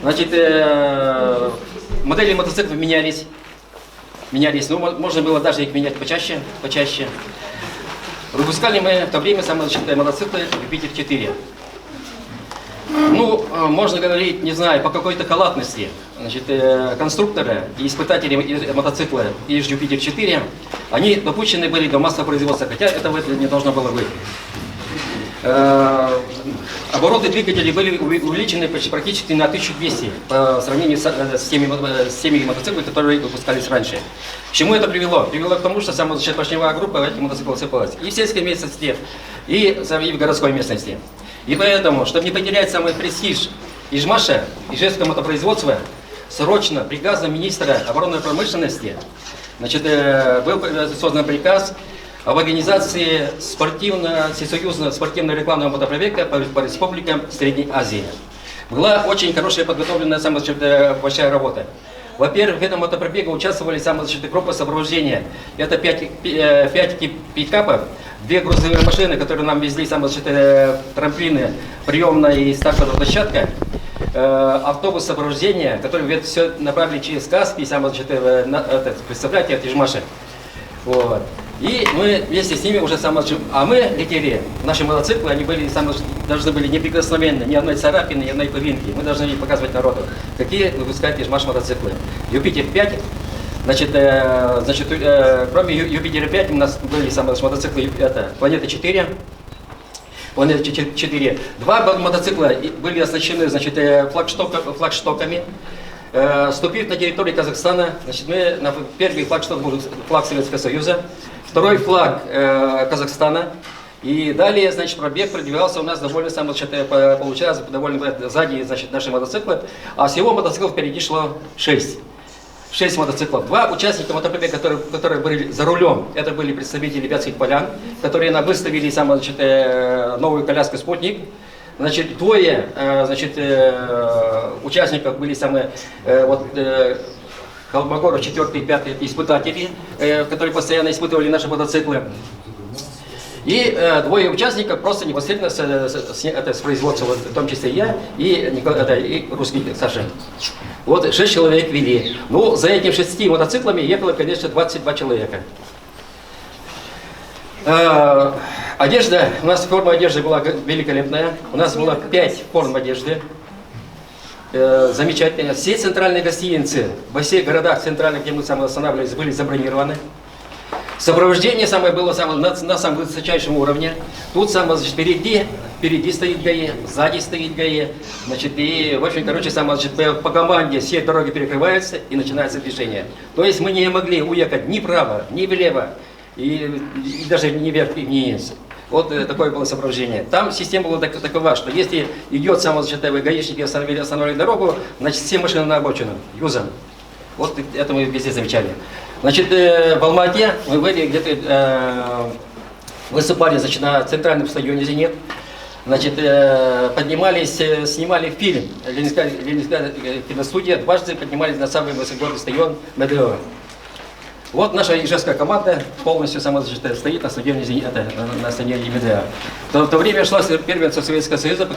Значит, модели мотоциклов менялись, но можно было даже их менять почаще. Выпускали мы в то время мотоциклы Юпитер-4. Ну, можно говорить, не знаю, по какой-то халатности, значит, конструктора и испытатели мотоцикла из Юпитер-4, они допущены были до массового производства, хотя этого не должно было быть. Обороты двигателей были увеличены практически на 1200 по сравнению с теми мотоциклами, которые выпускались раньше. К чему это привело? Привело к тому, что сама поршневая группа этих мотоциклов сыпалась и в сельской местности, и в городской местности. И поэтому, чтобы не потерять самый престиж Ижмаша, ижевского мотопроизводства, срочно приказом министра оборонной промышленности, значит, был создан приказ об организации всесоюзного спортивно-рекламного мотопробега по республикам Средней Азии. Была очень хорошая подготовленная большая работа. Во-первых, в этом мотопробеге участвовали группы сопровождения. Это 5 пикапов, 2 грузовые машины, которые нам везли трамплины, приемная и стартовая площадка, автобус сопровождения, который все направили через Каспий, представляете, от Ижмаша. Вот. И мы вместе с ними уже а мы летели, наши мотоциклы, они были должны были неприкосновенны, ни одной царапины, ни одной пылинки. Мы должны показывать народу, какие выпускают Ижмаш мотоциклы. Юпитер-5, значит, кроме Юпитера-5 у нас были мотоциклы Планета-4. Планета-4. 2 мотоцикла были оснащены, значит, флагштоками. Вступив на территорию Казахстана, значит, первый флагшток был флаг Советского Союза, второй флаг Казахстана. И далее, значит, пробег продвигался у нас довольно, получалось довольно сзади, значит, наши мотоциклы. А всего мотоциклов впереди шло 6 мотоциклов. 2 участника мотопробега, которые были за рулем, это были представители Вятских Полян, которые выставили новую коляску «Спутник». Значит, 2 участников были Холмогоров, 4-й, 5-й испытатели, которые постоянно испытывали наши мотоциклы. И двое участников просто непосредственно с производства, вот, в том числе я и русский Саша. Вот 6 человек вели. Ну, за этими 6 мотоциклами ехало, конечно, 22 человека. Одежда, у нас форма одежды была великолепная. У нас было 5 форм одежды. Замечательно. Все центральные гостиницы во всех городах центральных, где мы останавливались, были забронированы. Сопровождение было на самом высочайшем уровне. Тут впереди стоит ГАИ, сзади стоит ГАИ. Значит, и, в общем, короче, по команде все дороги перекрываются и начинается движение. То есть мы не могли уехать ни вправо, ни влево, и даже ни вверх, ни вниз. Вот такое было сопровождение. Там система была такова, что если идет гаишники остановили дорогу, значит, все машины на обочину, юзом. Вот это мы везде замечали. Значит, в Алма-Ате мы были где-то, выступали, значит, на центральном стадионе «Зенит». Значит, поднимались, снимали фильм. Ленинская киностудия дважды поднимались на самый высокий стадион Медведева. Вот наша ижевская команда полностью стоит на стадионе Медведева. В то время шла первенство Советского Союза по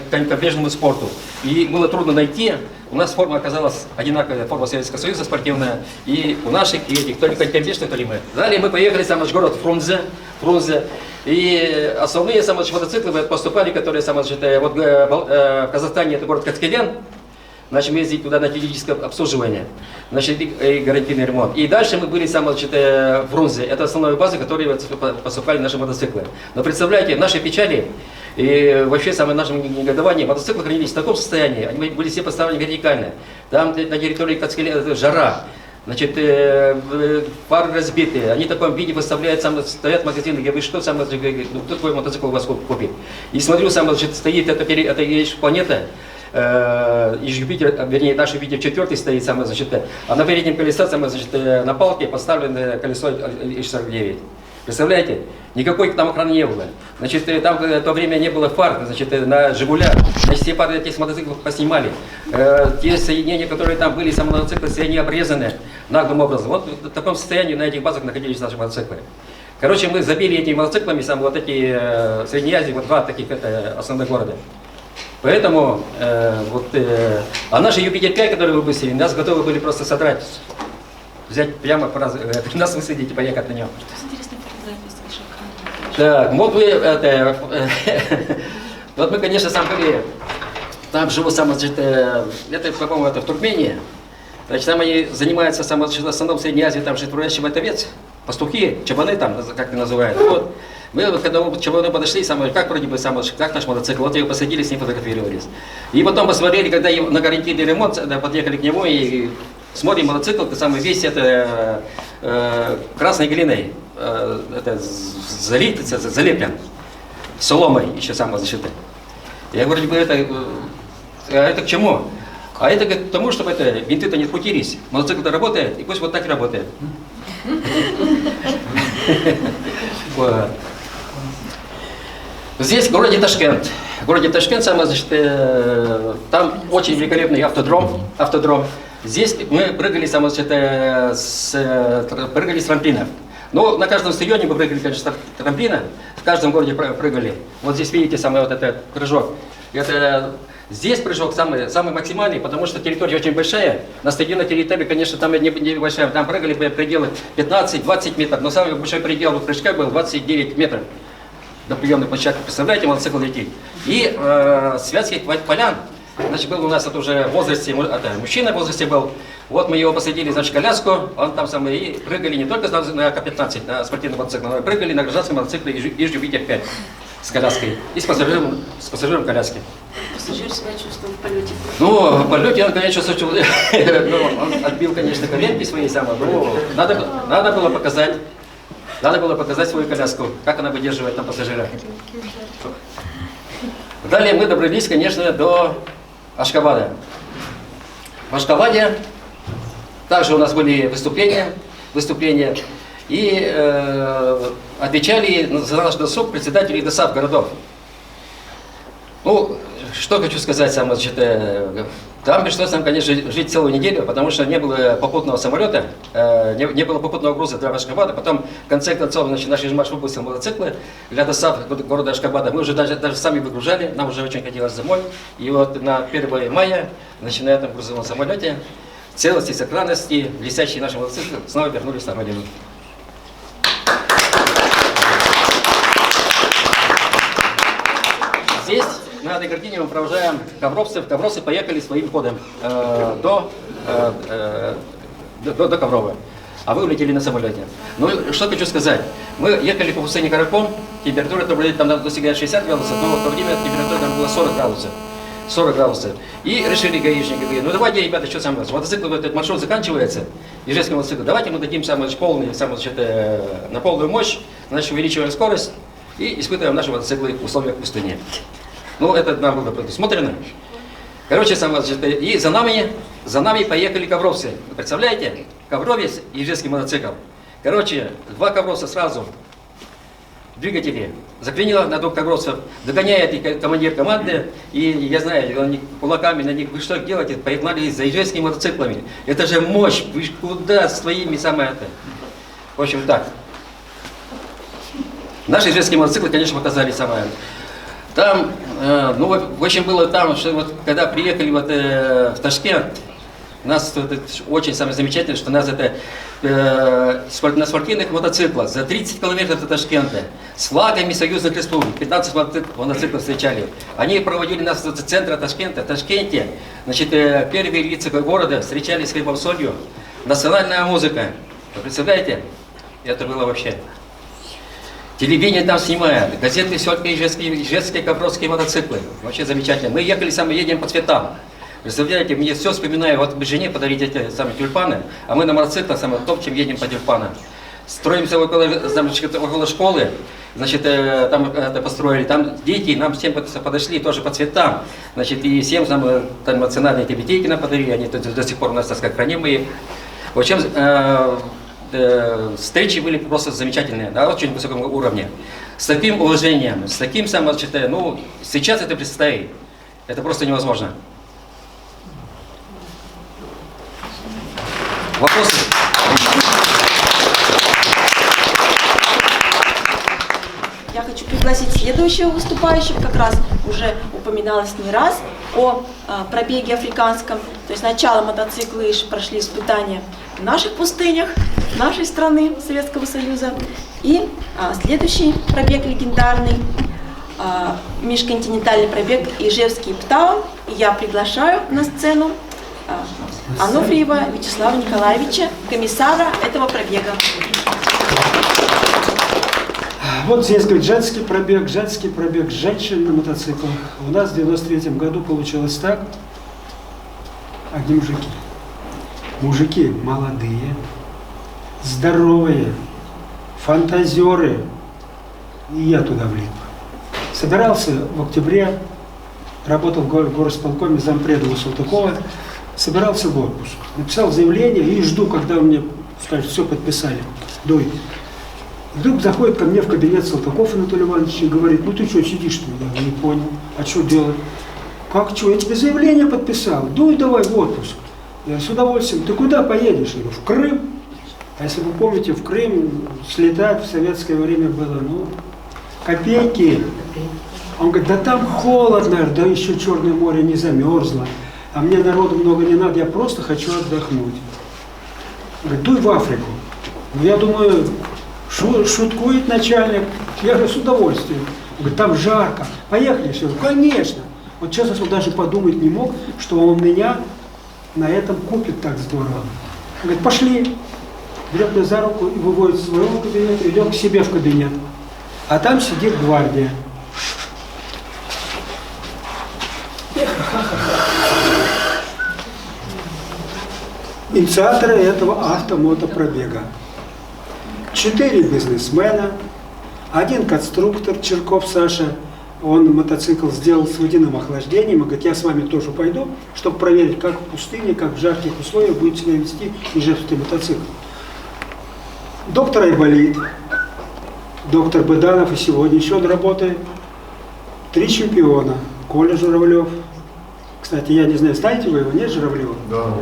конькобежному спорту. И было трудно найти. У нас форма оказалась одинаковая, форма Советского Союза спортивная. И у наших, и этих, то ли конькобежных, то ли мы. Далее мы поехали в наш город Фрунзе. И основные мотоциклы поступали, которые вот, в Казахстане это город Кацкелен. Начали ездить туда на техническое обслуживание, значит, и гарантийный ремонт. И дальше мы были в Фрунзе. Это основная база, в которой поступали наши мотоциклы. Но представляете, в нашей печали и вообще в нашем негодовании мотоциклы хранились в таком состоянии, они были все поставлены вертикально. Там на территории Кацкелена жара. Значит, фары разбитые, они в таком виде выставляют, стоят магазины, где вы что, кто твой мотоцикл у вас купит. И смотрю, стоит эта планета, из Юпитера, вернее, наш Юпитер 4 стоит, а на переднем колесе, на палке поставлено колесо Иж-49. Представляете? Никакой там охраны не было. Значит, там в то время не было фар, значит, на «Жигулях». Значит, все пары этих мотоциклов поснимали. Те соединения, которые там были, мотоциклы, все они обрезаны наглым образом. Вот в таком состоянии на этих базах находились наши мотоциклы. Короче, мы забили этими мотоциклами, вот эти Средней Азии, вот 2 таких основных города. Поэтому, а наши Юпитер-5, которые выпустили, нас готовы были просто содрать, взять прямо при нас высадить и поехать на нем. Так, вот мы, конечно, были, там живут это, по-моему, это в Туркмении, значит, там они занимаются, в основном в Средней Азии, там же выращивают овец, пастухи, чабаны там, как это называют. Вот. Мы, когда к чабану подошли, как вроде бы, как наш мотоцикл, вот его посадили, с ним фотографировались. И потом посмотрели, когда на гарантийный ремонт, подъехали к нему и смотрим мотоцикл, весь это красной глиной, это залеплен, соломой еще самозащиты. Я говорю, это к чему? А это к тому, чтобы винты-то не открутились. Мотоцикл-то работает, и пусть вот так и работает. Здесь, в городе Ташкент, там очень великолепный автодром. Здесь мы прыгали, прыгали с трамплинов. Ну, на каждом стадионе мы прыгали, конечно, с трамплина, в каждом городе прыгали. Вот здесь видите вот этот прыжок. Здесь прыжок самый максимальный, потому что территория очень большая. На стадионной территории, конечно, там небольшая. Там прыгали пределы 15-20 метров, но самый большой предел прыжка был 29 метров. До приемной площадки, представляете, мотоцикл летит. И Святских полян, значит, был у нас уже в возрасте, мужчина в возрасте был. Вот мы его посадили, значит, коляску, он там и прыгали не только на К-15, на спортивный мотоцикл, но и прыгали на гражданском мотоцикле Иж-Юпитер-5 с коляской и с пассажиром коляски. Пассажир себя чувствовал в полете? Ну, в полете он, конечно, чувствовал, он отбил, конечно, коленки свои но надо было показать свою коляску, как она выдерживает там пассажира. Далее мы добрались, конечно, до Ашхабада. В Ашхабаде также у нас были выступления и отвечали за наш досуг председатели ДОСАВ городов. Ну, что хочу сказать, значит, там пришлось нам, конечно, жить целую неделю, потому что не было попутного самолета, не было попутного груза для Ашхабада. Потом, в конце концов, значит, наш Ижмаш выпустил мотоциклы для доставки города Ашхабада. Мы уже даже сами выгружали, нам уже очень хотелось домой. И вот на 1 мая, значит, на этом грузовом самолете, в целости и сохранности, блестящие наши мотоциклы снова вернулись на родину. Здесь, на этой картине, мы провожаем ковровцев. Ковровцы поехали своим ходом до Коврова, а вы улетели на самолете. Ну, что хочу сказать. Мы ехали по пустыне Караком, температура там достигает 60 градусов, но в то время температура там была 40 градусов. 40 градусов. И решили гаишники, говорят, ну давайте, ребята, что самое, мотоцикл, этот маршрут заканчивается, ежегодный мотоцикл, давайте мы дадим на полную мощь, значит, увеличиваем скорость и испытываем наши мотоциклы в условиях пустыни. Ну, это нам было предусмотрено. Короче, и за нами поехали ковровцы. Представляете? Ковровец и ижевский мотоцикл. Короче, 2 ковровца сразу. Двигатели. Заклинило на 2 ковровцев. Догоняет командир команды. И я знаю, они кулаками на них, вы что делаете? Погнали за ижевскими мотоциклами. Это же мощь. Вы куда с своими самое это? В общем, так. Наши ижевские мотоциклы, конечно, показали самое. Там, ну, в общем, было там, что вот, когда приехали вот, в Ташкент, у нас очень самое замечательное, что нас это на спортивных мотоциклах за 30 километров до Ташкента с флагами союзных республик, 15 мотоциклов встречали. Они проводили нас до центра Ташкента, в Ташкенте, значит, первые лица города встречали с хлебом солью, национальная музыка. Вы представляете? Это было вообще... Телевидение там снимает, газеты все-таки ижевские ковровские мотоциклы. Вообще замечательно. Мы ехали, едем по цветам. Представляете, мне все вспоминаю, вот бы жене подарить эти самые тюльпаны, а мы на мотоциклах топчем, едем по тюльпанам. Строимся около школы, значит, там это построили, там дети, нам всем подошли тоже по цветам. Значит, и всем там национальные битейки нам подарили, они до сих пор у нас, так сказать, хранимые. В общем, встречи были просто замечательные, на очень высоком уровне. С таким уважением, с таким ну, сейчас это представить, это просто невозможно. Вопросы? Я хочу пригласить следующего выступающего, как раз уже упоминалось не раз о пробеге африканском. То есть сначала мотоциклы прошли испытания в наших пустынях, нашей страны, Советского Союза. И следующий пробег легендарный, межконтинентальный пробег Ижевский-Птау. И я приглашаю на сцену Ануфриева Вячеслава Николаевича, комиссара этого пробега. Вот здесь, говорит, женский пробег женщин на мотоциклах. У нас в 93-м году получилось так, одни мужики. Мужики молодые, здоровые, фантазеры. И я туда влип. Собирался в октябре, работал в горосполкоме зампреда Салтыкова, собирался в отпуск. Написал заявление и жду, когда мне скажут, все подписали. Дуй. Вдруг заходит ко мне в кабинет Салтыков Анатолий Иванович и говорит, ну ты что, сидишь-то? Я не понял. А что делать? Как что? Я тебе заявление подписал. Дуй давай в отпуск. Я с удовольствием. Ты куда поедешь? Я говорю, в Крым. А если вы помните, в Крым слетать в советское время было, ну, копейки. Он говорит, да там холодно, да еще Черное море не замерзло. А мне народу много не надо, я просто хочу отдохнуть. Говорит, дуй в Африку. Ну, я думаю, шуткует начальник. Я говорю, с удовольствием. Он говорит, там жарко. Поехали? Я говорю, конечно. Вот сейчас я даже подумать не мог, что он меня на этом купит так здорово. Он говорит, пошли. Берет меня за руку и выводит из своего кабинета, идем к себе в кабинет. А там сидит гвардия. Инициаторы этого автомотопробега. 4 бизнесмена, 1 конструктор, Черков Саша, он мотоцикл сделал с водяным охлаждением, и говорит, я с вами тоже пойду, чтобы проверить, как в пустыне, как в жарких условиях будет себя вести ижевский мотоцикл. Доктор Айболит, доктор Быданов и сегодня еще он работает, 3 чемпиона. Коля Журавлев. Кстати, я не знаю, знаете вы его, нет, Журавлева? Да,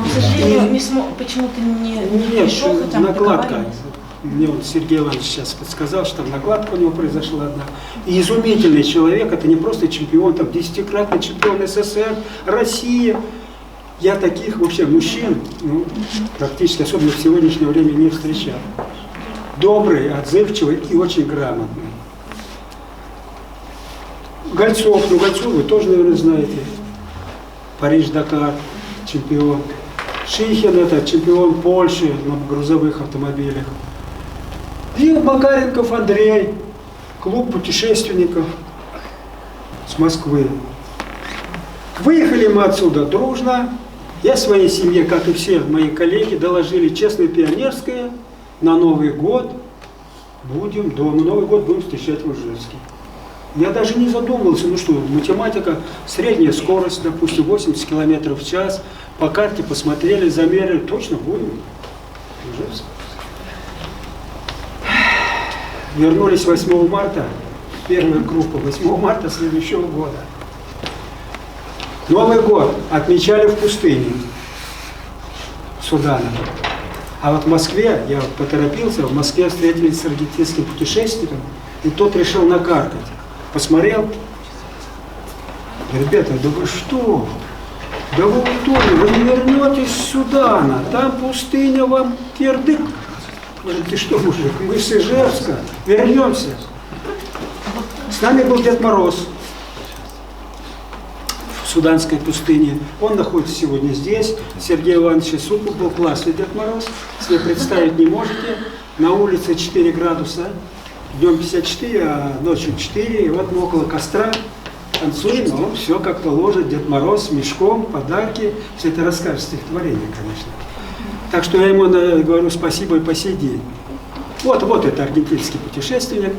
К сожалению, не смог, почему-то не пришел, хотя мы накладка. договаривались. Мне вот Сергей Иванович сейчас подсказал, что там накладка у него произошла одна. И изумительный человек, это не просто чемпион, там 10-кратный чемпион СССР, Россия. Я таких вообще мужчин, ну, практически, особенно в сегодняшнее время, не встречал. Добрый, отзывчивый и очень грамотный. Гольцов, ну Гольцов вы тоже, наверное, знаете. Париж-Дакар, чемпион. Шихин, это чемпион Польши на грузовых автомобилях. И Макаренков Андрей, клуб путешественников с Москвы. Выехали мы отсюда дружно. Я своей семье, как и все мои коллеги, доложили честное пионерское. На Новый год будем дома. Новый год будем встречать в Ижевске. Я даже не задумывался, ну что, математика, средняя скорость, допустим, 80 км в час. По карте посмотрели, замерили, точно будем в Ижевске. Вернулись 8 марта, первая группа 8 марта следующего года. Новый год отмечали в пустыне Судана. А вот в Москве, я поторопился, в Москве встретились с аргентинским путешественником, и тот решил накаркать. Посмотрел, ребята, да вы что? Да вы утонули, вы не вернетесь с Судана, там пустыня вам кирдык. Говорит, ты что, мужик, мы с Ижевска, вернемся. С нами был Дед Мороз в Суданской пустыне. Он находится сегодня здесь. Сергей Иванович Супов был классный Дед Мороз. Себе представить не можете. На улице 4 градуса, днем 54, а ночью 4. И вот мы около костра танцуем, а он все как положит. Дед Мороз с мешком, подарки. Все это расскажет стихотворение, конечно. Так что я ему говорю спасибо и по сей день. Вот это аргентинский путешественник.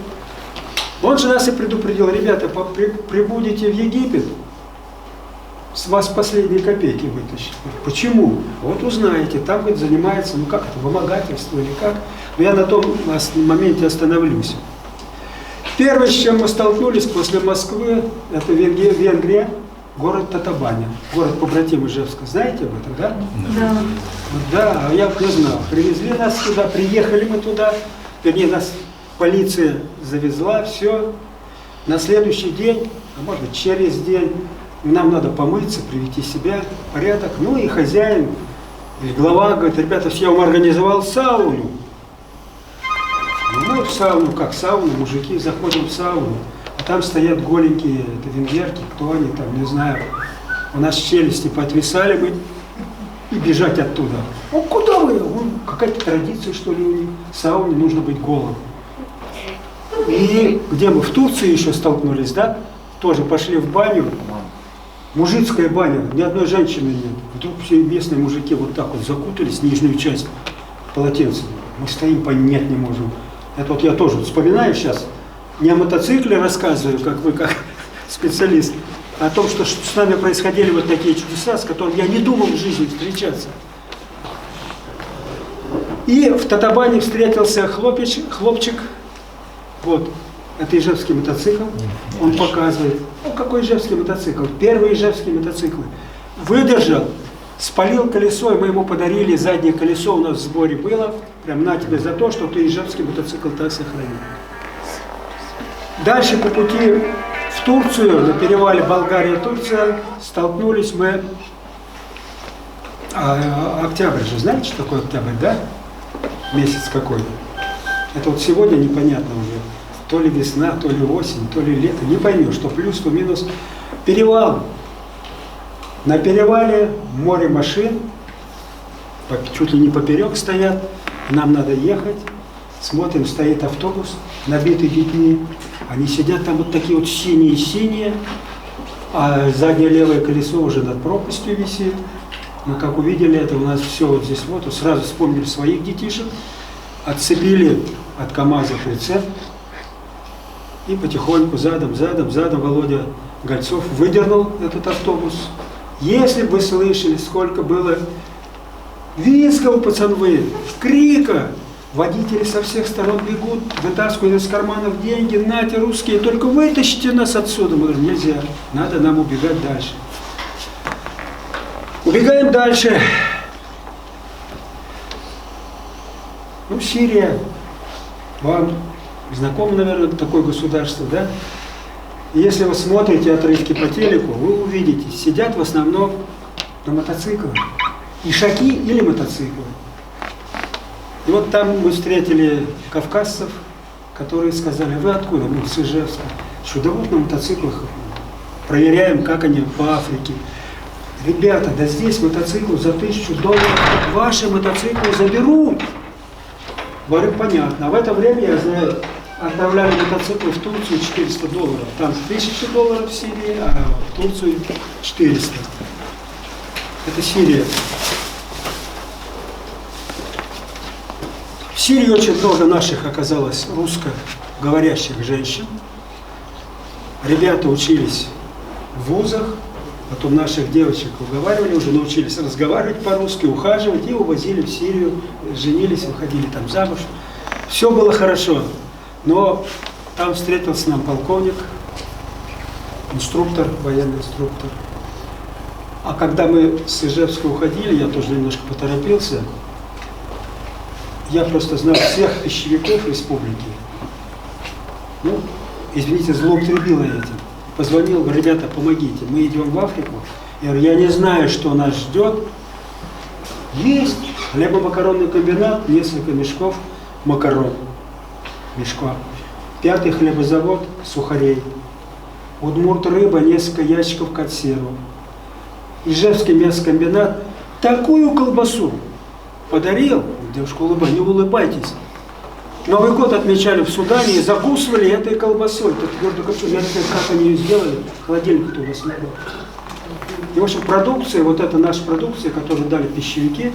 Он же нас и предупредил, ребята, прибудете в Египет, с вас последние копейки вытащат. Почему? Вот узнаете, там говорит, занимается, ну как это, вымогательство или как. Но я на том моменте остановлюсь. Первое, с чем мы столкнулись после Москвы, это Венгрия, город Татабаня, город побратим Ижевска. Знаете об этом, да? Да. Да, а я не знал. Привезли нас туда, приехали мы туда, вернее, нас полиция завезла, все. На следующий день, а может быть через день, нам надо помыться, привести себя в порядок. Ну и хозяин, или глава говорит, ребята, я вам организовал сауну. Ну, в сауну, как сауну, мужики заходим в сауну, а там стоят голенькие, это венгерки, кто они там, не знаю. У нас челюсти поотвисали бы и бежать оттуда. Ну, куда вы? Какая-то традиция, что ли, у них. В сауне нужно быть голым. И где мы в Турции еще столкнулись, да? Тоже пошли в баню. Мужицкая баня, ни одной женщины нет. Вдруг все местные мужики вот так вот закутались, нижнюю часть полотенцем. Мы стоим, понять не можем. Это вот я тоже вспоминаю сейчас, не о мотоцикле рассказываю, как вы, как специалист, а о том, что с нами происходили вот такие чудеса, с которыми я не думал в жизни встречаться. И в Татабане встретился хлопчик, вот, это ижевский мотоцикл, он показывает, ну какой ижевский мотоцикл, первые ижевские мотоциклы. Выдержал, спалил колесо, и мы ему подарили заднее колесо, у нас в сборе было, прям на тебе за то, что ты ижевский мотоцикл так сохранил. Дальше по пути в Турцию, на перевале Болгария-Турция, столкнулись мы, октябрь же, знаете, что такое октябрь, да? Месяц какой? Это вот сегодня непонятно уже. То ли весна, то ли осень, то ли лето. Не поймешь, что плюс, то минус. Перевал. На перевале море машин. Чуть ли не поперек стоят. Нам надо ехать. Смотрим, стоит автобус, набитый детьми. Они сидят там вот такие вот синие-синие. А заднее левое колесо уже над пропастью висит. Мы как увидели это, у нас все вот здесь вот. Сразу вспомнили своих детишек. Отцепили от КамАЗа прицеп. И потихоньку задом Володя Гольцов выдернул этот автобус. Если бы вы слышали, сколько было визга у пацанвы, крика, Водители со всех сторон бегут, вытаскивают из карманов деньги, нате, русские, только вытащите нас отсюда. Мы говорим, нельзя, надо нам убегать дальше. Убегаем дальше. Ну, Сирия, вам знакомо, наверное, такое государство, да? И если вы смотрите отрывки по телеку, вы увидите, сидят в основном на мотоциклах. Ишаки или мотоциклы. И вот там мы встретили кавказцев, которые сказали, вы откуда? Мы с Ижевска. Что, да вот на мотоциклах проверяем, как они по Африке. Ребята, да здесь мотоцикл за $1000, ваши мотоциклы заберут. Говорю, понятно. А в это время, я знаю, отправляли мотоциклы в Турцию $400. Там $1000 в Сирии, а в Турцию 400. Это Сирия. В Сирии очень много наших оказалось русскоговорящих женщин. Ребята учились в вузах, потом наших девочек уговаривали, уже научились разговаривать по-русски, ухаживать и увозили в Сирию, женились, выходили там замуж. Все было хорошо, но там встретился нам полковник, инструктор, военный инструктор. А когда мы с Ижевска уходили, я тоже немножко поторопился, я просто знал всех пищевиков республики. Ну, извините, злоупотребил я этим. Позвонил, говорю, ребята, помогите, мы идем в Африку. Я говорю, я не знаю, что нас ждет. Есть хлебомакаронный комбинат, несколько мешков макарон. Мешка. 5-й хлебозавод сухарей. Удмурт рыба, несколько ящиков консервов. Ижевский мясокомбинат такую колбасу подарил. Девушка, не улыбайтесь. Новый год отмечали в Судане и закусывали этой колбасой. Это твердо копченый. Я не знаю, как они ее сделали. Холодильник-то у нас не было. И, в общем, продукция, вот это наша продукция, которую дали пищевики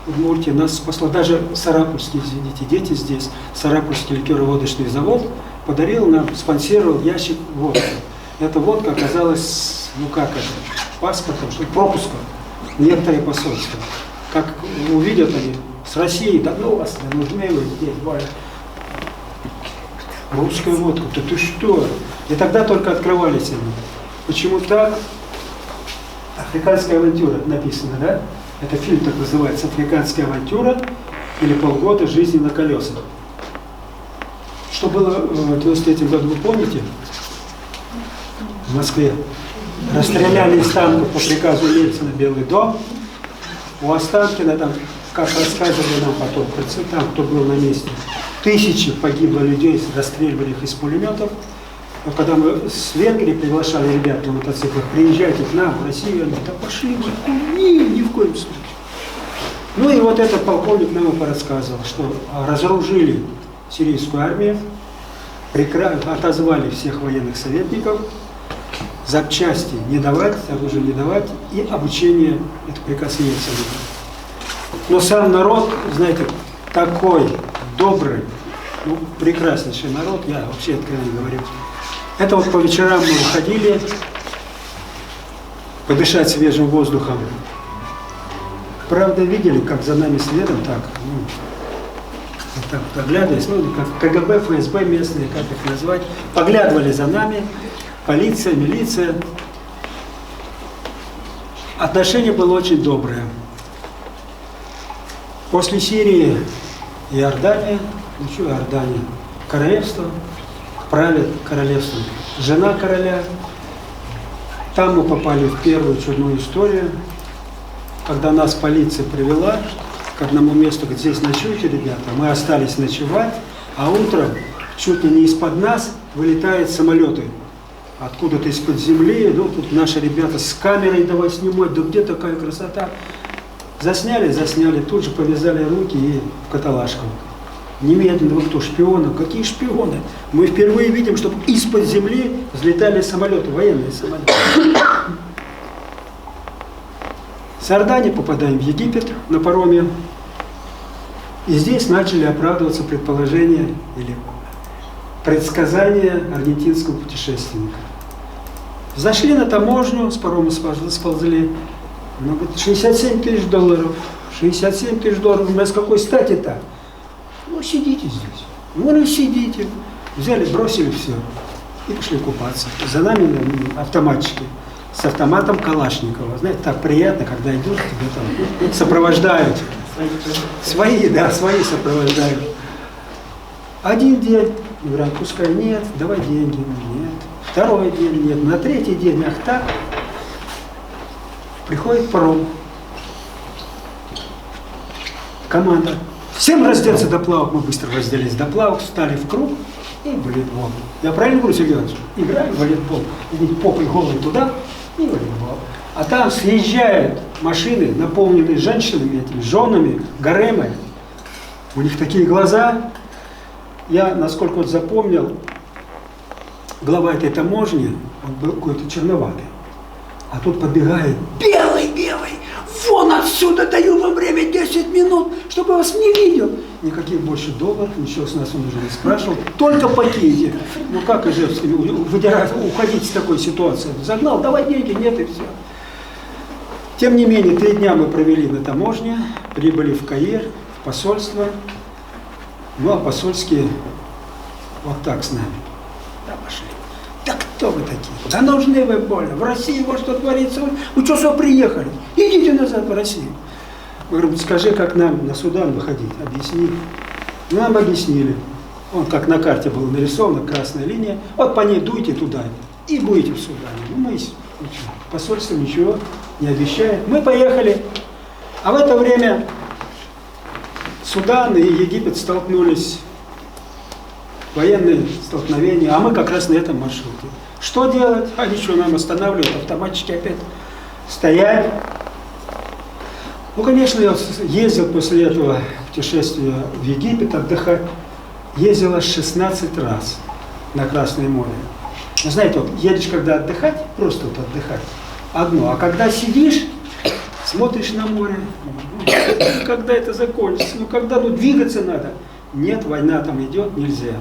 в Удмуртии, нас спасла. Даже Сарапульский, извините, дети здесь, Сарапульский ликероводочный завод подарил нам, спонсировал ящик водки. Эта водка оказалась, ну как это, паспортом, что пропуском в некоторые посольства. Как увидят они, с Россией, да ну вас, да нужны вы здесь, Валя. Русская водка, да ты что? И тогда только открывались они. Почему так? «Африканская авантюра» написано, да? Это фильм так называется, «Африканская авантюра» или «Полгода жизни на колесах». Что было в 93 году, вы помните? В Москве. Расстреляли из танков по приказу Ельцина Белый дом. У Останкина там, как рассказывали нам потом, там, кто был на месте, 1000 погибло людей, расстреливали их из пулеметов. Но когда мы с Венгрии приглашали ребят на мотоциклах, приезжайте к нам в Россию, они да пошли мы, ни в коем случае. Ну и вот этот полковник нам порассказывал, что разоружили сирийскую армию, отозвали всех военных советников, запчасти не давать, оружие не давать, и обучение, это приказ Ельцина. Но сам народ, знаете, такой добрый, ну, прекраснейший народ, я вообще откровенно говорю. Это вот по вечерам мы выходили подышать свежим воздухом. Правда, видели, как за нами следом, так, ну, так вот оглядываясь, ну, как КГБ, ФСБ местные, как их назвать, поглядывали за нами, полиция, милиция. Отношение было очень доброе. После Сирии Иордания, ну что Иордания, королевство, правит королевством жена короля. Там мы попали в первую чудную историю, когда нас полиция привела к одному месту, где здесь ночуйте, ребята, мы остались ночевать, а утром чуть ли не из-под нас вылетают самолеты. Откуда-то из-под земли, ну тут наши ребята с камерой давай снимать, да где такая красота. Засняли, тут же повязали руки и в каталажку. Немедленно, вы кто, шпионы? Какие шпионы? Мы впервые видим, чтобы из-под земли взлетали самолеты, военные самолеты. С Иордании попадаем в Египет на пароме. И здесь начали оправдываться предположения или предсказания аргентинского путешественника. Зашли на таможню, с парома сползли. Ну, говорит, $67 000. $67 000. У нас с какой стати-то? Ну, ну сидите здесь. Ну и сидите. Взяли, бросили все и пошли купаться. За нами автоматчики с автоматом Калашникова. Знаете, так приятно, когда идут, тебя там сопровождают. Свои, да, свои сопровождают. Один день, говорят, пускай нет, давай деньги. Нет. Второй день нет. На третий день, ах так, приходит паром. Команда. Всем раздеться до плавок. Мы быстро разделись до плавок, встали в круг и в волейбол. Я правильно говорю, Сергей Иванович? Играем в волейбол. Идите попой голой туда и волейбол. А там съезжают машины, наполненные женщинами, этими женами, гаремами. У них такие глаза. Я, насколько вот запомнил, глава этой таможни, он был какой-то черноватый. А тут подбегает белый, вон отсюда, даю вам время 10 минут, чтобы вас не видел. Никаких больше долларов, ничего с нас он уже не спрашивал, только покиньте. Ну как Ижевский уходить с такой ситуации? Загнал, давай деньги, нет и все. Тем не менее, 3 дня мы провели на таможне, прибыли в Каир, в посольство. Ну а посольские вот так с нами. Да, пошли. Да кто вы такие? Да нужны вы больно. В России вот что творится. Вы что сюда приехали? Идите назад в Россию. Мы говорим, скажи, как нам на Судан выходить. Объясни. Ну, нам объяснили. Он как на карте была нарисована, красная линия. Вот по ней дуйте туда и будете в Судане. Ну, мы ничего. Посольство ничего не обещает. Мы поехали. А в это время Судан и Египет столкнулись. Военные столкновения, а мы как раз на этом маршруте. Что делать? А ничего, нам останавливают, автоматчики опять стоять. Ну, конечно, я ездил после этого путешествия в Египет отдыхать. Ездил аж 16 раз на Красное море. Вы знаете, вот едешь когда отдыхать, просто вот отдыхать, одно. А когда сидишь, смотришь на море, когда это закончится, ну когда двигаться надо. Нет, война там идет, нельзя.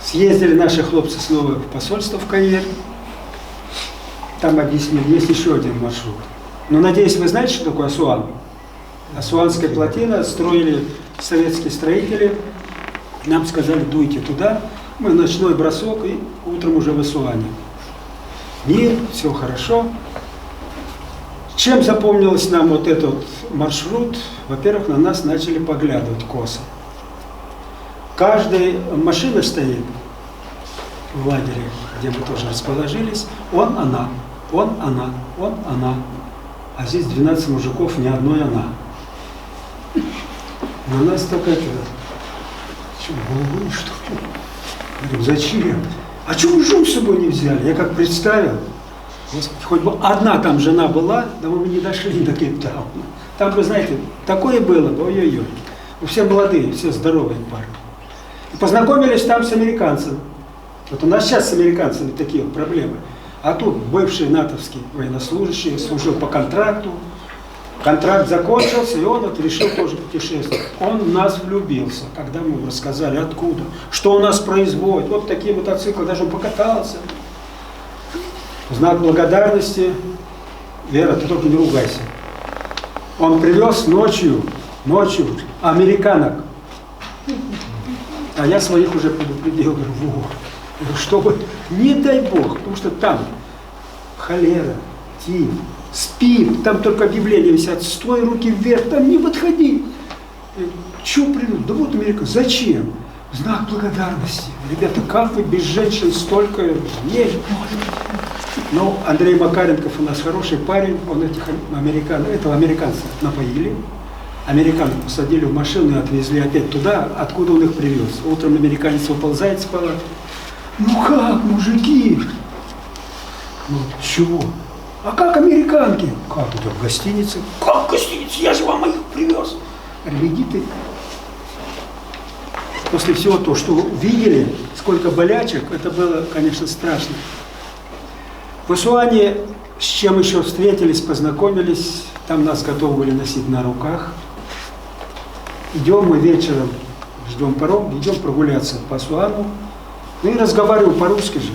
Съездили наши хлопцы снова в посольство в Каир. Там объяснили, есть еще один маршрут. Но, надеюсь, вы знаете, что такое Асуан? Асуанская плотина строили советские строители. Нам сказали, дуйте туда. Мы ночной бросок и утром уже в Асуане. Мир, все хорошо. Чем запомнился нам вот этот маршрут? Во-первых, на нас начали поглядывать косо. Каждая машина стоит в лагере, где мы тоже расположились. Он, она, он, она, он, она. А здесь 12 мужиков, ни одной она. На нас только это... Что, голубые, что ли? Говорим, зачем? А что вы жен с собой не взяли? Я как представил. Хоть бы одна там жена была, да мы бы не дошли до Кейптауна. Там, вы знаете, такое было, ой-ой-ой. Все молодые, все здоровые парни. И познакомились там с американцем. Вот у нас сейчас с американцами такие вот проблемы. А тут бывший натовский военнослужащий, служил по контракту. Контракт закончился, и он вот решил тоже путешествовать. Он в нас влюбился, когда мы ему рассказали, откуда, что у нас производит. Вот такие мотоциклы, даже он покатался. В знак благодарности, Вера, ты только не ругайся. Он привез ночью американок. А я своих уже предупредил, говорю, чтобы, не дай Бог, потому что там холера, тиф, СПИД, там только объявления висят, стой, руки вверх, там не подходи. Чего привез? Да вот американцы. Зачем? В знак благодарности. Ребята, как вы без женщин столько не... Ну, Андрей Макаренков у нас хороший парень, он этого американца напоили, американцев посадили в машину и отвезли опять туда, откуда он их привез. Утром американец выползает с палаты. Ну как, мужики? Ну, чего? А как американки? Как это, в гостинице? Как в гостинице? Я же вам их привез. Иди ты. После всего того, что видели, сколько болячек, это было, конечно, страшно. В Асуане, с чем еще встретились, познакомились, там нас готовы были носить на руках. Идем мы вечером, ждем паром, идем прогуляться по Асуану. Ну и разговариваю по-русски же.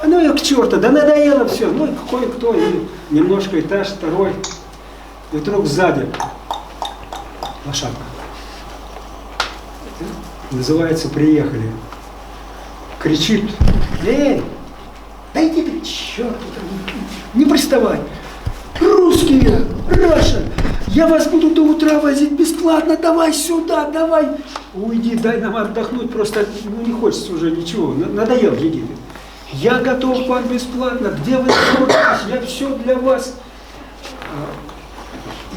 А ну и к черту, да надоело все. Ну и кое-кто, и немножко этаж, второй. И вдруг сзади лошадка. Называется «Приехали». Кричит: эй, да иди ты, черт, не приставай. Русские, Раша, я вас буду до утра возить бесплатно, давай сюда, давай. Уйди, дай нам отдохнуть, просто не хочется уже ничего, надоел Египет. Я готов вам бесплатно, где вы находитесь, я все для вас.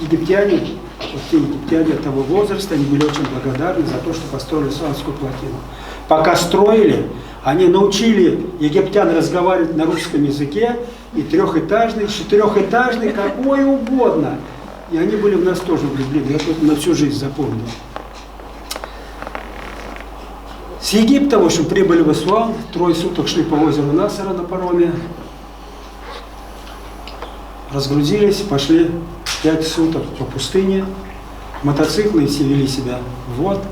Египтяне, вот те египтяне того возраста, они были очень благодарны за то, что построили Суанскую плотину. Пока строили, они научили египтян разговаривать на русском языке, и трехэтажный, четырехэтажный, какой угодно. И они были в нас тоже влюблены, я тут на всю жизнь запомнил. С Египта, в общем, прибыли в Асуан, 3 суток шли по озеру Насара на пароме, разгрузились, пошли 5 суток по пустыне, мотоциклы все вели себя вот,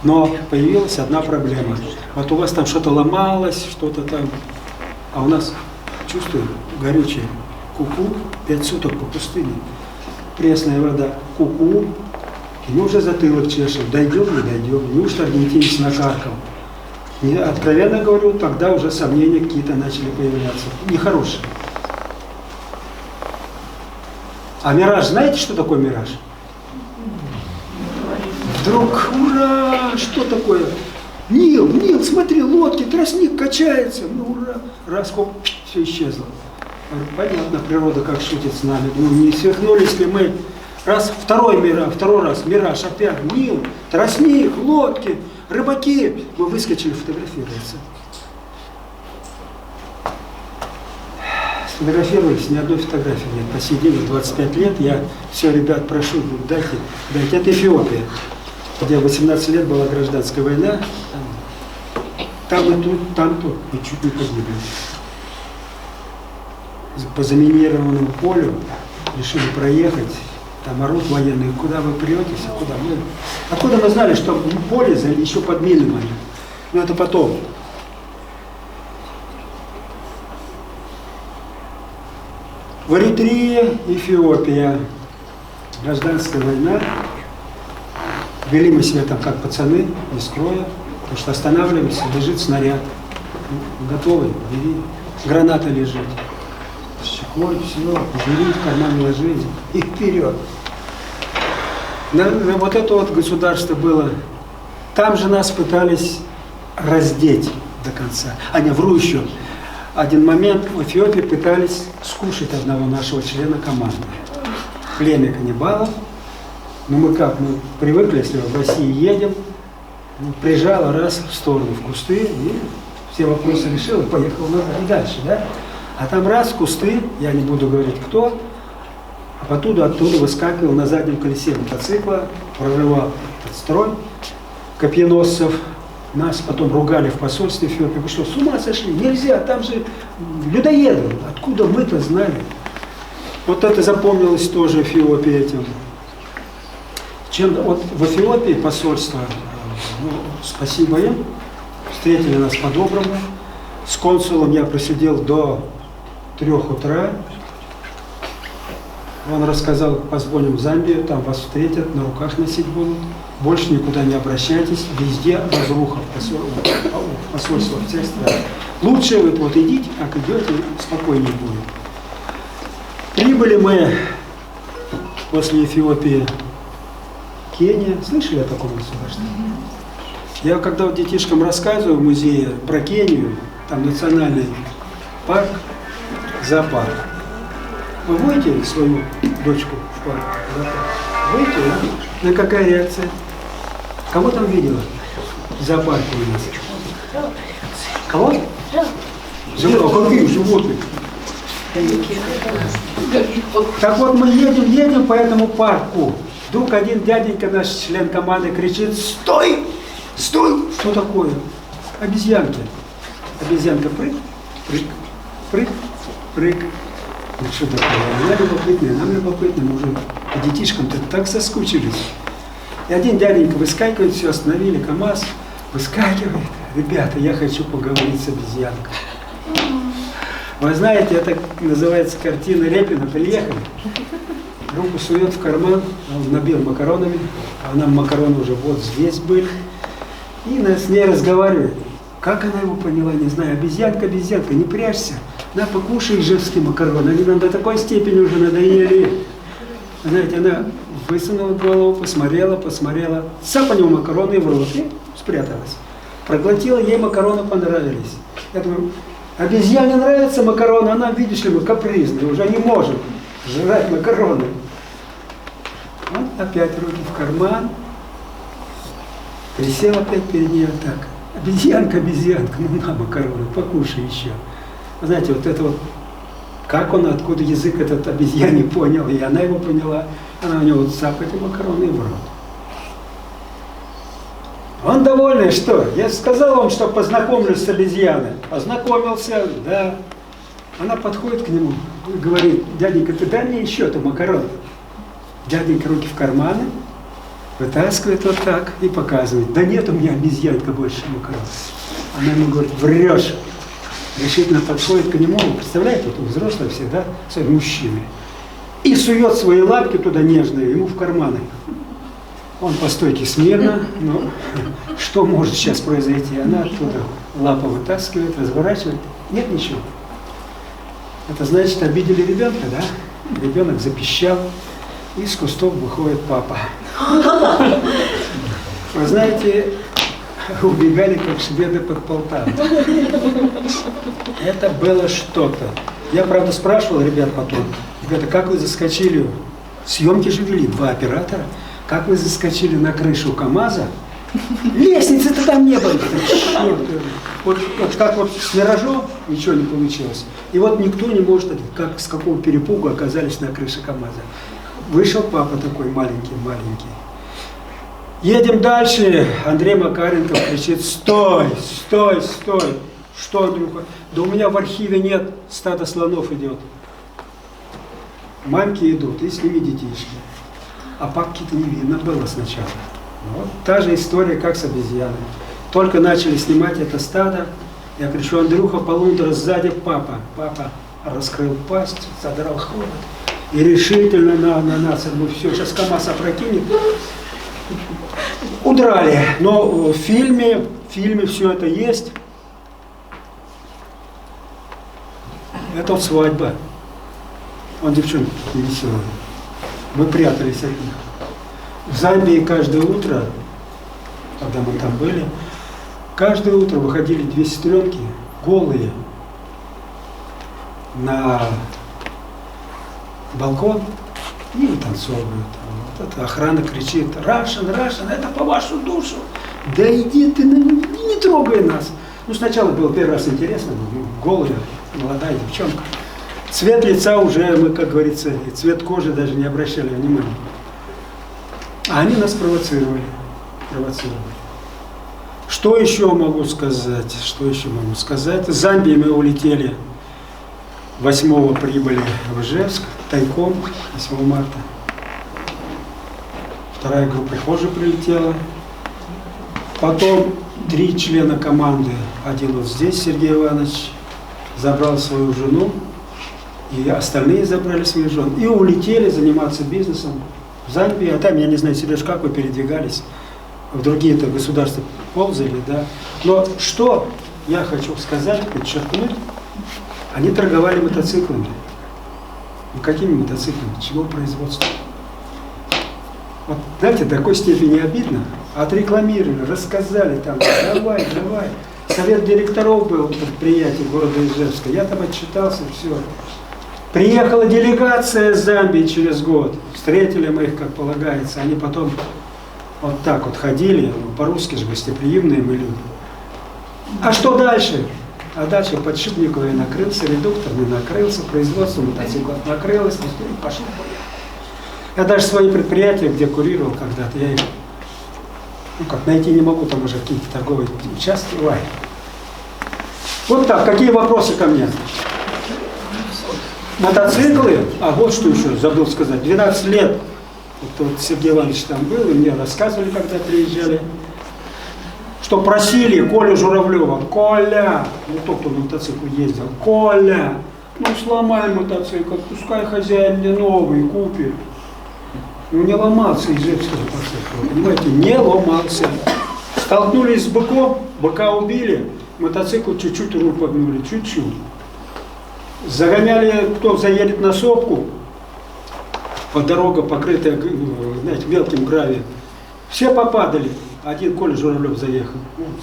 но появилась одна проблема. Вот у вас там что-то ломалось, что-то там, а у нас, чувствую, горючее, ку-ку, 5 суток по пустыне, пресная вода, ку-ку, и мы уже затылок чешем, дойдем, не дойдем, неужто аргентинец накаркал. И, откровенно говорю, тогда уже сомнения какие-то начали появляться, нехорошие. А мираж, знаете, что такое мираж? Вдруг, ура, что такое? Нил, смотри, лодки, тростник качается, ну ура, раз, хоп, все исчезло. Понятно, природа как шутит с нами, ну не свихнулись ли мы, второй раз мираж, опять Нил, тростник, лодки, рыбаки, мы выскочили фотографироваться. Сфотографировались, ни одной фотографии нет. По сей день, 25 лет, я все, ребят, прошу, дайте. Это Эфиопия, где 18 лет была гражданская война. Там и тут, мы чуть не погибли. По заминированному полю решили проехать. Там орут военные, куда вы претесь, а куда мы? Откуда мы знали, что поле еще под минами? Но это потом. В Эритрее, Эфиопия, гражданская война. Вели мы себя там как пацаны, без кроя, потому что останавливаемся, лежит снаряд. Готовый, бери. Граната лежит. С чехлой, все, бери, в карман ложи и вперед. Вот это вот государство было. Там же нас пытались раздеть до конца. Не, вру еще. Один момент в Эфиопии пытались скушать одного нашего члена команды. Племя каннибалов. Но мы привыкли, если в России едем, прижало раз в сторону, в кусты, и все вопросы решил, и поехал назад и дальше, да? А там раз в кусты, я не буду говорить кто, а оттуда выскакивал на заднем колесе мотоцикла, прорывал этот строй копьеносцев. Нас потом ругали в посольстве Эфиопии. Вы что, с ума сошли? Нельзя, там же людоеды. Откуда мы-то знали? Вот это запомнилось тоже Эфиопии этим. Вот в Эфиопии посольство, спасибо им, встретили нас по-доброму. С консулом я просидел до 3 утра. Он рассказал, позвоним в Замбию, там вас встретят, на руках носить будут. Больше никуда не обращайтесь, везде разруха в посольствах всех стран. Лучше вы вот идите, как идете, спокойнее будет. Прибыли мы после Эфиопии Кения. Слышали о таком государстве? Я когда вот детишкам рассказываю в музее про Кению, там национальный парк, зоопарк. Вы водите свою дочку в парк? Водите, да? На какая реакция? Кого там видела? В зоопарке у нас. Кого? А какие животные? Так вот мы едем по этому парку. Вдруг один дяденька, наш член команды, кричит: стой! Стой! Что такое? Обезьянки. Обезьянка прыг, прыг, прыг, прыг. Ну что такое? Я любопытный, нам любопытный, мы уже по детишкам-то так соскучились. И один дяденька выскакивает, все, остановили КамАЗ, выскакивает: ребята, я хочу поговорить с обезьянкой. Вы знаете, это называется картина Репина. Приехали, руку сует в карман, он набил макаронами, а нам макароны уже вот здесь были. И с ней разговаривает. Как она его поняла, не знаю. Обезьянка, обезьянка, не прячься. На, покушай ижевские макароны. Они нам до такой степени уже надоели. Знаете, она высунула голову, посмотрела, цапанула макароны в рот и спряталась. Проглотила, ей макароны понравились. Я думаю, обезьяне нравятся макароны, она, видишь ли, капризная, уже не может жрать макароны. Вот опять руки в карман. Присел опять перед ней так. Обезьянка, обезьянка, ну на макароны, покушай еще. Знаете, вот это вот, как он, откуда язык этот обезьяне понял, и она его поняла, она у него вот цапает и макароны в рот. Он довольный, что? Я сказал вам, что познакомлюсь с обезьяной. Познакомился, да. Она подходит к нему и говорит, дяденька, ты дай мне еще эту макароны. Дяденька руки в карманы, вытаскивает вот так и показывает. Да нет у меня, обезьянка, больше макарон. Она ему говорит, врешь. Решительно подходит к нему, представляете, вот взрослые все, да, свои мужчины. И сует свои лапки туда нежные ему в карманы. Он по стойке смирно, но что может сейчас произойти? Она оттуда лапу вытаскивает, разворачивает. Нет ничего. Это значит, обидели ребенка, да? Ребенок запищал. Из кустов выходит папа. Вы знаете, убегали как шведы под Полтавой. Это было что-то. Я, правда, спрашивал ребят потом, ребята, как вы заскочили? Съемки же вели, 2 оператора. Как вы заскочили на крышу КамАЗа? Лестницы-то там не было. Вот как вот с «Миражом» ничего не получилось. И вот никто не может, как с какого перепугу оказались на крыше КамАЗа. Вышел папа такой маленький. Едем дальше. Андрей Макаренков кричит, стой. Что, Андрюха? Да у меня в архиве нет, стадо слонов идет. Мамки идут, и с ними детишки. А папки-то не видно было сначала. Вот та же история, как с обезьяной. Только начали снимать это стадо, я кричу, Андрюха, полундра сзади, папа. Папа раскрыл пасть, задрал хобот. И решительно на нас, все, сейчас КамАЗ опрокинет. Удрали. Но в фильме все это есть. Это вот свадьба. Он девчонки такие веселые. Мы прятались от них. В Замбии каждое утро, когда мы там были, каждое утро выходили 2 сестренки, голые, на балкон и вытанцовывают. Вот эта охрана кричит, Russian, это по вашу душу. Да иди ты, не трогай нас. Ну, сначала было первый раз интересно, голая, молодая девчонка. Цвет лица уже, мы, как говорится, и цвет кожи даже не обращали внимания. А они нас провоцировали. Что еще могу сказать? Из Замбии мы улетели 8-го прибыли в Ижевск, тайком, 8 марта. Вторая группа позже прилетела. Потом 3 члена команды, один вот здесь, Сергей Иванович, забрал свою жену, и остальные забрали свои жены. И улетели заниматься бизнесом в Замбии. А там, я не знаю, Сереж, как вы передвигались, в другие-то государства ползали, да. Но что я хочу сказать, подчеркнуть, они торговали мотоциклами. Ну какими мотоциклами? Чего производства? Вот, знаете, до такой степени обидно. Отрекламировали, рассказали там, давай. Совет директоров был предприятия города Ижевска. Я там отчитался, все. Приехала делегация из Замбии через год. Встретили мы их, как полагается. Они потом вот так вот ходили, по-русски же гостеприимные мы люди. А что дальше? А дальше подшипниковый накрылся, редукторный накрылся, производство мотоциклов накрылось, и пошло. Я даже свои предприятия, где курировал когда-то, я их найти не могу, там уже какие-то торговые участки. Вот так, какие вопросы ко мне? Мотоциклы, а вот что еще забыл сказать, 12 лет, вот Сергей Иванович там был, и мне рассказывали, когда приезжали, что просили Колю Журавлева, Коля, не тот, кто на мотоцикле ездил, Коля, ну сломай мотоцикл, пускай хозяин мне новый купит. Ну не ломался Ижевский мотоцикл, понимаете, не ломался. Столкнулись с быком, быка убили, мотоцикл чуть-чуть руль погнули, чуть-чуть. Загоняли, кто заедет на сопку, по дорога покрытая, знаете, мелким гравием. Все попадали. Один Коля Журавлев заехал,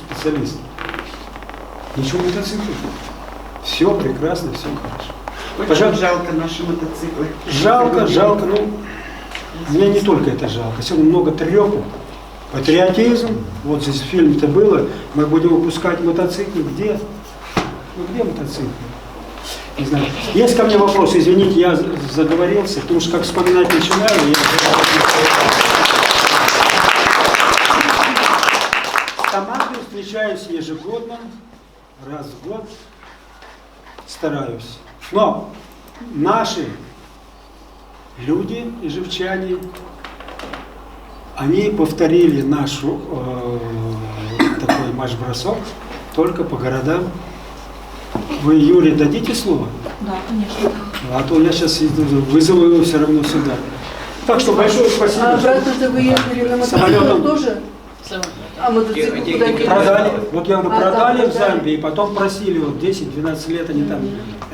специалист. Ничего мотоцикл. Все прекрасно, все хорошо. Очень Пожалуйста. жалко наши мотоциклы. Жалко, ну, мне не только это жалко. Сегодня много трёпу. Патриотизм, вот здесь в фильме-то было, мы будем выпускать мотоциклы, где? Ну где мотоциклы? Не знаю. Есть ко мне вопросы, извините, я заговорился, потому что как вспоминать начинаю, С командой встречаюсь ежегодно, раз в год, стараюсь. Но наши люди, ижевчане, они повторили нашу такой марш-бросок только по городам. Вы, Юрий, дадите слово? Да, конечно. А то я сейчас вызову его все равно сюда. Так что большое спасибо. А обратно-то вы ехали на мотоцикле тоже? А мотоцикл куда продали. Вот я говорю, продали в Замбии, и потом просили, вот 10-12 лет они там,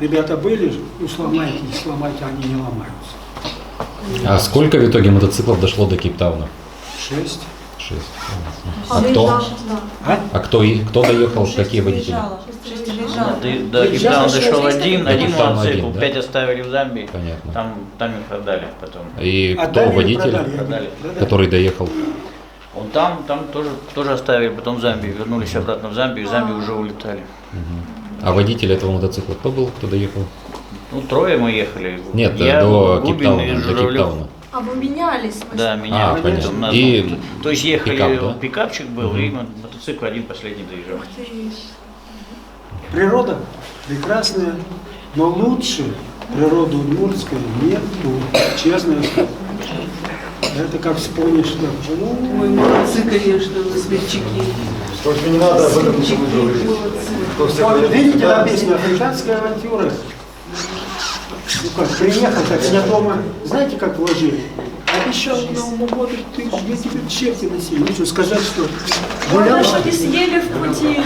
ребята были, ну сломайте, не сломайте, они не ломаются. А сколько в итоге мотоциклов дошло до Кейптауна? 6. 6. А кто? А кто доехал, какие водители? До Кейптауна дошел один Кейптауна мотоцикл, да? 5 оставили в Замбии. Понятно. Там их продали потом. И Отдали, кто водитель, Продали. который доехал? Он там тоже оставили, потом в Замбию, вернулись обратно в Замбию уже улетали. А водитель этого мотоцикла кто был, кто доехал? Ну, трое мы ехали. Нет, я, до Губин и Кейптауна. До Журавлев. Кейптауна. А вы менялись? Да, менялись. понятно. У нас И был- то есть ехали, пикап, да? пикапчик был, и мотоцикл один последний доезжал. Природа прекрасная, но лучше природы удмуртской нет, честно. Это как вспомнишь, что... Ой, молодцы, конечно, вы смельчаки. Только не надо об этом Смельчаки, говорить. молодцы. Видите, написано «Африканская авантюра». Ну как, приехал, так меня дома, знаете, как вложили? Обещал к Новому году, я тебе черти носил. Ну что, сказать, что... Гулял? Что-то съели в пути.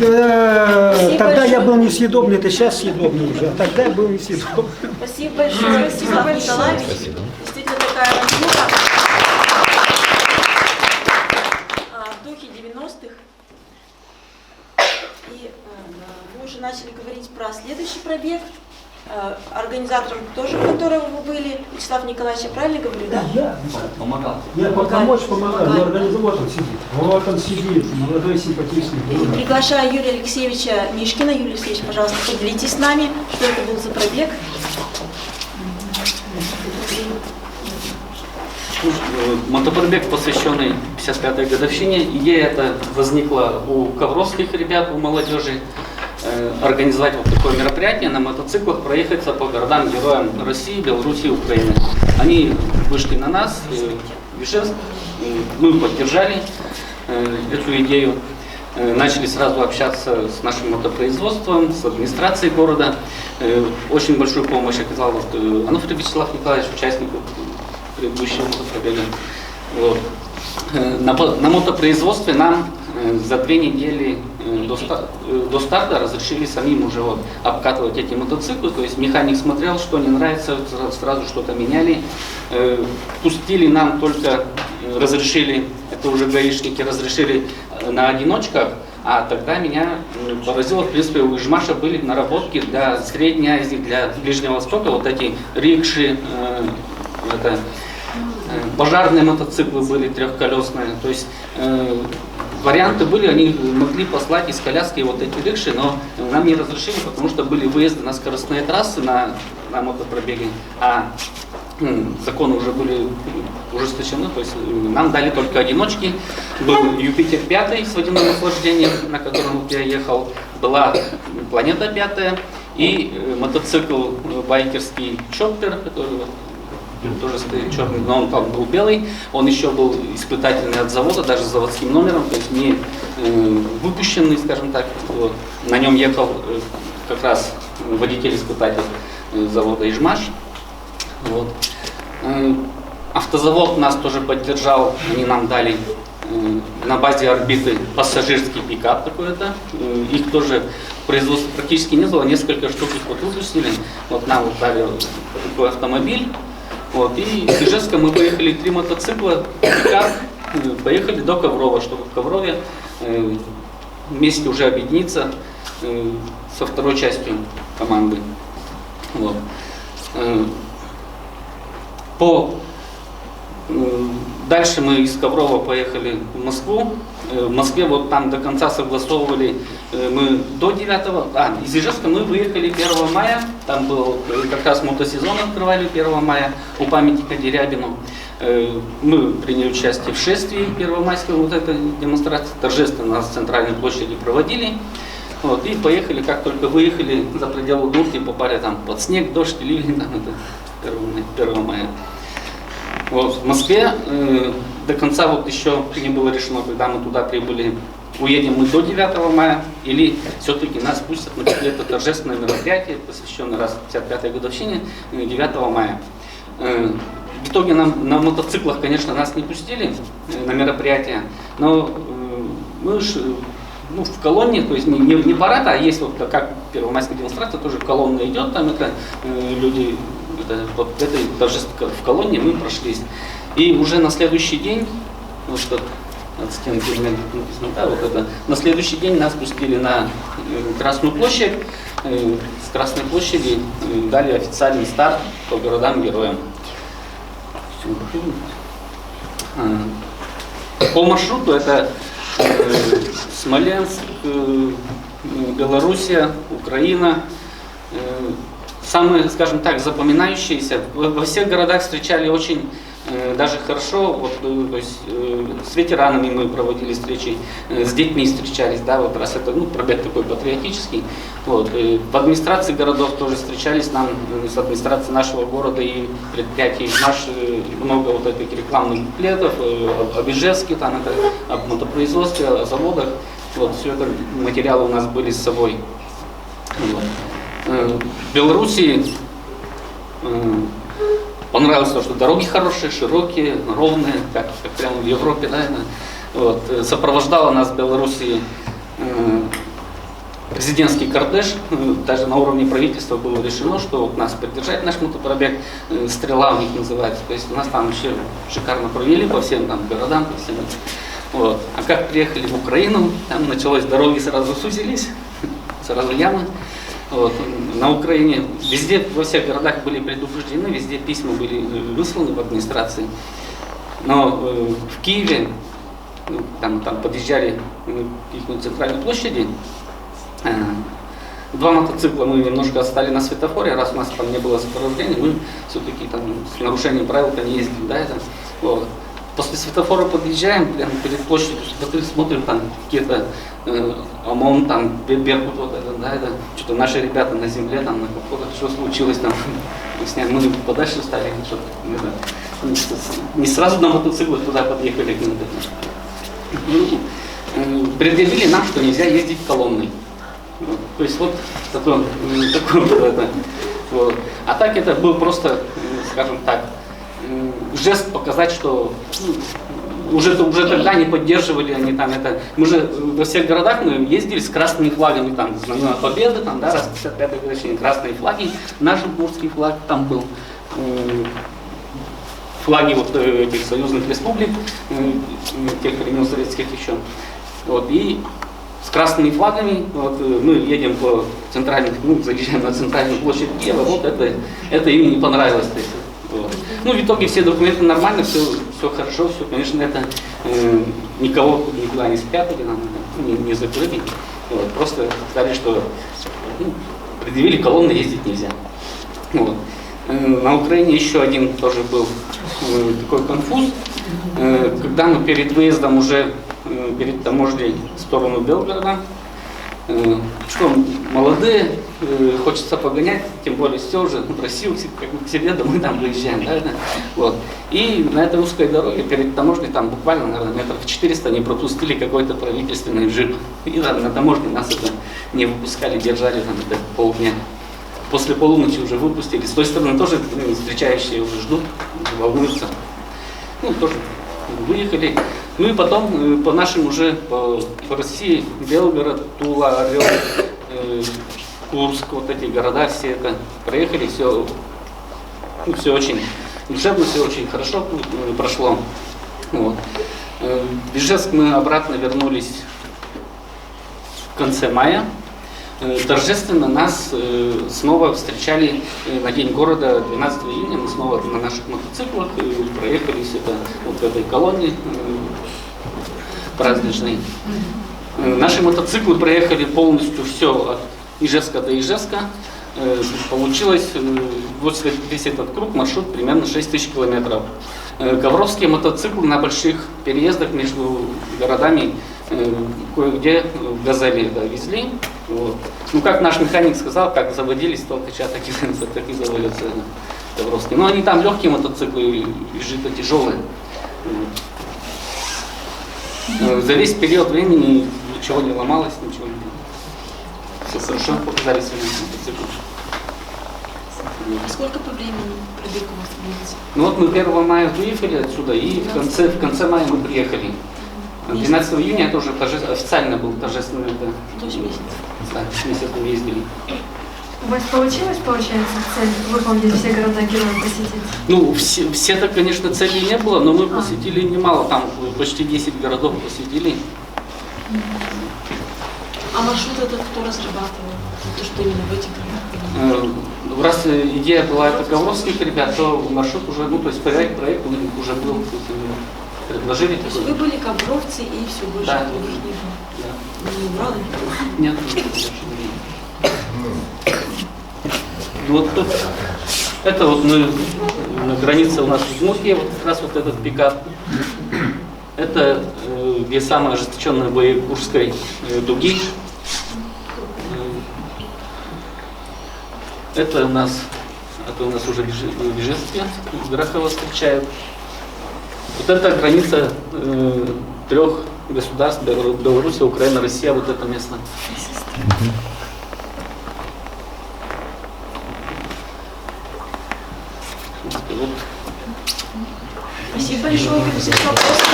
Да, Спасибо тогда большое. я был несъедобный, это сейчас съедобный уже, а тогда я был несъедобный. Спасибо большое. Спасибо большое. Спасибо. Действительно такая авантюра в духе 90-х. И вы уже начали говорить про следующий пробег. Организатором тоже, у которого вы были, Вячеслав Николаевич, я правильно говорю, да? Я Помогал. Я помочь помогаю, но организовал, он сидит. Вот он сидит, молодой, симпатичный. Приглашаю Юрия Алексеевича Мишкина. Юрий Алексеевич, пожалуйста, поделитесь с нами, что это был за пробег. Мотопробег, посвященный 55-й годовщине. Идея эта возникла у ковровских ребят, у молодежи, организовать вот такое мероприятие, на мотоциклах проехаться по городам-героям России, Беларуси, Украины. Они вышли на нас, в Ижевск, мы поддержали эту идею, начали сразу общаться с нашим мотопроизводством, с администрацией города. Очень большую помощь оказал Ануфриев Вячеслав Николаевич, участник предыдущего мотопробега. Вот. На мотопроизводстве нам за 2 недели до старта разрешили самим уже вот обкатывать эти мотоциклы, то есть механик смотрел, что не нравится, сразу что-то меняли. Пустили нам только, разрешили, это уже гаишники разрешили на одиночках, а тогда меня поразило, в принципе, у Ижмаша были наработки для Средней Азии, для Ближнего Востока, вот эти рикши, пожарные мотоциклы были трехколесные, то есть варианты были, они могли послать из коляски вот эти рикши, но нам не разрешили, потому что были выезды на скоростные трассы на мотопробеге, а законы уже были ужесточены, то есть нам дали только одиночки. Был Юпитер 5 с водяным охлаждением, на котором я ехал, была Планета 5 и мотоцикл байкерский Чоптер, который тоже стоит черный, но он там был белый, он еще был испытательный от завода, даже с заводским номером, то есть не выпущенный, скажем так. Вот. На нем ехал как раз водитель-испытатель завода Ижмаш. Вот. Автозавод нас тоже поддержал, они нам дали на базе орбиты пассажирский пикап такой-то. Их тоже производства практически не было, несколько штук их вот выпустили. Вот нам вот дали вот такой автомобиль. Вот, и из Ижевска мы поехали 3 мотоцикла, пикап, поехали до Коврова, чтобы в Коврове вместе уже объединиться со второй частью команды. Вот. Дальше мы из Коврова поехали в Москву. В Москве вот там до конца согласовывали мы до 9-го. Из Ижевска мы выехали 1 мая. Там был как раз мотосезон, открывали 1 мая у памятника Дерябину. Мы приняли участие в шествии первомайской вот этой демонстрации. Торжественно нас с центральной площади проводили. Вот, и поехали, как только выехали за пределы Удмуртии, попали там под снег, дождь, ливень, там это 1 мая. Вот, в Москве до конца вот еще не было решено, когда мы туда прибыли, уедем мы до 9 мая или все-таки нас пустят на какое-то торжественное мероприятие, посвященное раз 55-й годовщине 9 мая. В итоге на мотоциклах, конечно, нас не пустили на мероприятие, но мы в колонне, то есть не парад, а есть вот как первомайская демонстрация, тоже колонна идет, там это люди, вот этой торжественной в колонне мы прошлись. И уже на следующий день, вот что от стенки написано, да, вот это, на следующий день нас пустили на Красную площадь, с Красной площади дали официальный старт по городам-героям. По маршруту это Смоленск, Белоруссия, Украина. Самые, скажем так, запоминающиеся. Во всех городах встречали очень даже хорошо. Вот, то есть, с ветеранами мы проводили встречи, с детьми встречались, да, вот раз это пробег такой патриотический. Вот, в администрации городов тоже встречались нам, с администрацией нашего города и предприятий много вот этих рекламных буклетов, об Ижевске, там это, об мотопроизводстве, о заводах. Вот, все это материалы у нас были с собой. Вот. В Белоруссии понравилось то, что дороги хорошие, широкие, ровные, как прямо в Европе, да, вот. Сопровождала нас в Белоруссии президентский кортеж, даже на уровне правительства было решено, что вот нас поддержать наш мотопробег, «Стрела» у них называется, то есть у нас там вообще шикарно провели по всем там городам, по всем. Вот. А как приехали в Украину, там началось, дороги сразу сузились, сразу ямы. Вот. На Украине везде, во всех городах были предупреждены, везде письма были высланы в администрации. Но в Киеве, там подъезжали к их центральной площади, 2 мотоцикла мы немножко отстали на светофоре, раз у нас там не было сопровождения, мы все-таки там с нарушением правил-то не ездили, да, это, вот. После светофора подъезжаем, прямо перед площадью, смотрим, там какие-то ОМОН, там Беркут, вот это, да, это, что-то наши ребята на земле, там на капотах, что случилось, там, мы подальше стали, что-то, не сразу на мотоциклах туда подъехали. Предъявили нам, что нельзя ездить колонной. Вот, то есть вот такое вот это. Вот. А так это был просто, скажем так, жест показать, что уже тогда не поддерживали они там это. Мы же во всех городах мы ездили с красными флагами, там, Знамена Победы, там, да, раз 55-й годовщине, красные флаги, наш удмуртский флаг там был, флаги вот этих союзных республик, тех времен советских еще. Вот, и с красными флагами вот, мы едем по центральной, заезжаем на центральную площадь Киева, вот это им не понравилось. То есть, вот. Ну, в итоге все документы нормально, все хорошо, все, конечно, это никого никуда не спрятали, не закрыли. Вот, просто сказали, что предъявили, колонны ездить нельзя. Вот. На Украине еще один тоже был такой конфуз. Когда мы перед выездом уже перед таможней в сторону Белгорода, что молодые, хочется погонять, тем более все уже в Россию, как к себе домой там выезжаем, да, вот. И на этой узкой дороге перед таможней там буквально, наверное, метров 400 не пропустили какой-то правительственный джип. И да, на таможне нас это не выпускали, держали там это полдня. После полуночи уже выпустили. С той стороны тоже встречающие уже ждут, волнуются. Ну, тоже выехали. Ну и потом по нашим уже по России, Белгород, Тула, Орел, Курск, вот эти города, все это проехали, все, ну, все очень душевно, все очень хорошо прошло. Вот. В Ижевск мы обратно вернулись в конце мая. Торжественно нас снова встречали на День города 12 июня. Мы снова на наших мотоциклах проехались вот в этой колонне праздничной. Наши мотоциклы проехали полностью все от Ижевска до Ижевска. Получилось весь этот круг, маршрут примерно 6000 километров. Ковровские мотоциклы на больших переездах между городами кое-где в «Газели» везли. Вот. Ну, как наш механик сказал, как заводились толкача, так и заводятся ковровские. Но они там легкие мотоциклы, и жидкотяжелые. Вот. За весь период времени ничего не ломалось, ничего не было. Все хорошо показали свои мотоциклы. А сколько по времени пробег у вас длится? Ну вот мы 1 мая выехали отсюда, и в конце мая мы приехали. 12 июня это уже официально был торжественный. То есть месяц. Да, месяц мы ездили. У вас получилось, получается, цель выполнить все города-герои посетить? Ну, все-то, конечно, цели не было, но мы посетили немало, там почти 10 городов посетили. А маршрут этот кто разрабатывал? То, что именно в этих городах? Раз идея была это ковровских ребят, то маршрут уже, ну, то есть проект у них уже был, предложили. То есть вы были ковровцы и все, больше других не было? Да. Не убрали? Нет. Вот тут, это вот мы, на границе у нас в Удмуртии, вот как раз вот этот пикап. Это где самые ожесточенные бои Курской дуги. Это у нас уже в Ижевске, Грахово встречают. Вот это граница 3 государств: Белоруссия, Украина, Россия, вот это место. Вот. Спасибо большое. Есть вопросы?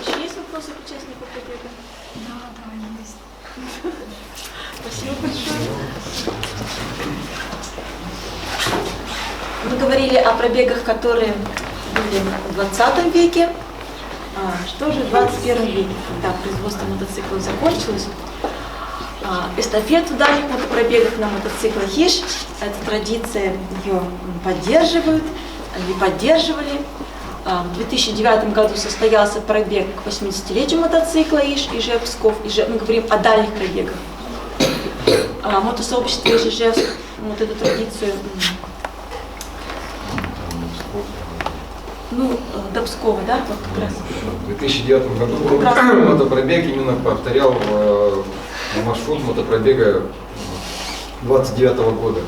Еще есть вопросы к участнику пробега? Да, есть. Спасибо большое. Мы говорили о пробегах, которые были в 20 веке. Что же в 21 веке, когда производство мотоциклов закончилось? Эстафету дальних мотопробегов на мотоциклах ИЖ. Эта традиция, ее поддерживают или поддерживали. В 2009 году состоялся пробег к 80-летию мотоцикла Ижевсков. Мы говорим о дальних пробегах. Мотосообщество Ижевск вот эту традицию, до Пскова, да? Вот как раз. В 2009 году мотопробег именно повторял маршрут мотопробега 29 года.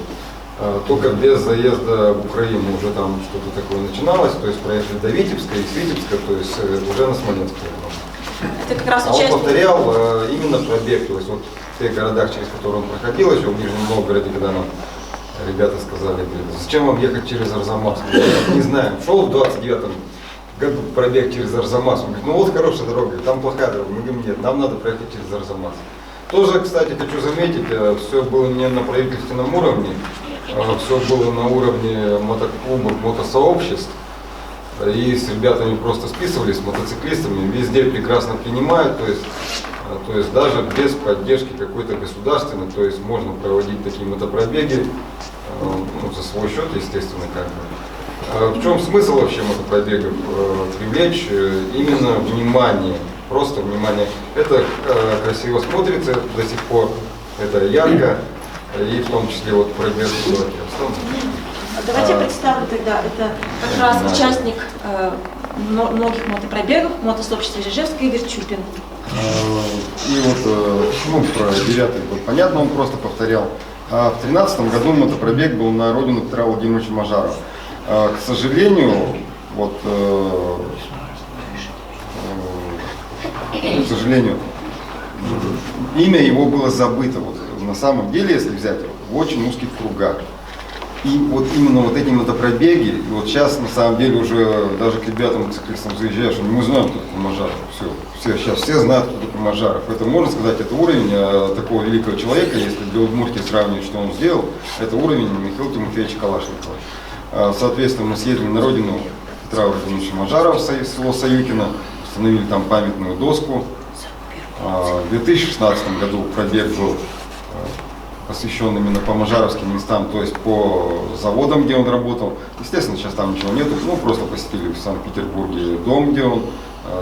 Только без заезда в Украину уже там что-то такое начиналось, то есть проехали до Витебска и с Витебска, то есть уже на Смоленск. Это как раз он повторял именно пробег, то есть вот в тех городах, через которые он проходил, еще в Нижнем Новгороде, когда нам ребята сказали, зачем вам ехать через Арзамас? Не знаю, шел в 29-м году пробег через Арзамас, он говорит, ну вот хорошая дорога, там плохая дорога, мы говорим, нет, нам надо проехать через Арзамас. Тоже, кстати, хочу заметить, все было не на правительственном уровне, все было на уровне мотоклубов, мотосообществ. И с ребятами просто списывались, с мотоциклистами, везде прекрасно принимают, то есть даже без поддержки какой-то государственной, то есть можно проводить такие мотопробеги, за свой счет, естественно, как бы. В чем смысл вообще мотопробегов? Привлечь именно внимание, просто внимание. Это красиво смотрится до сих пор, это ярко, и в том числе вот пробег. Давайте я представлю тогда, это как раз участник многих мотопробегов, мотосообщества Ижевска Игорь Чупин. И вот почему про 9-й год? Понятно, он просто повторял. В 2013 году мотопробег был на родину Петра Владимировича Мажарова. К сожалению, имя его было забыто. Вот, на самом деле, если взять в очень узких кругах. И вот именно вот эти мотопробеги, и вот сейчас на самом деле уже даже к ребятам, циклистам заезжаешь, мы знаем, кто такой Мажаров. Все, сейчас все знают, кто такой Мажаров. Это, можно сказать, это уровень такого великого человека, если для Удмуртии сравнивать, что он сделал, это уровень Михаила Тимофеевича Калашникова. Соответственно, мы съездили на родину Петра Владимировича Мажарова, село Саюкино, установили там памятную доску. В 2016 году пробег был посвящен именно по мажаровским местам, то есть по заводам, где он работал. Естественно, сейчас там ничего нету, ну просто посетили в Санкт-Петербурге дом, где он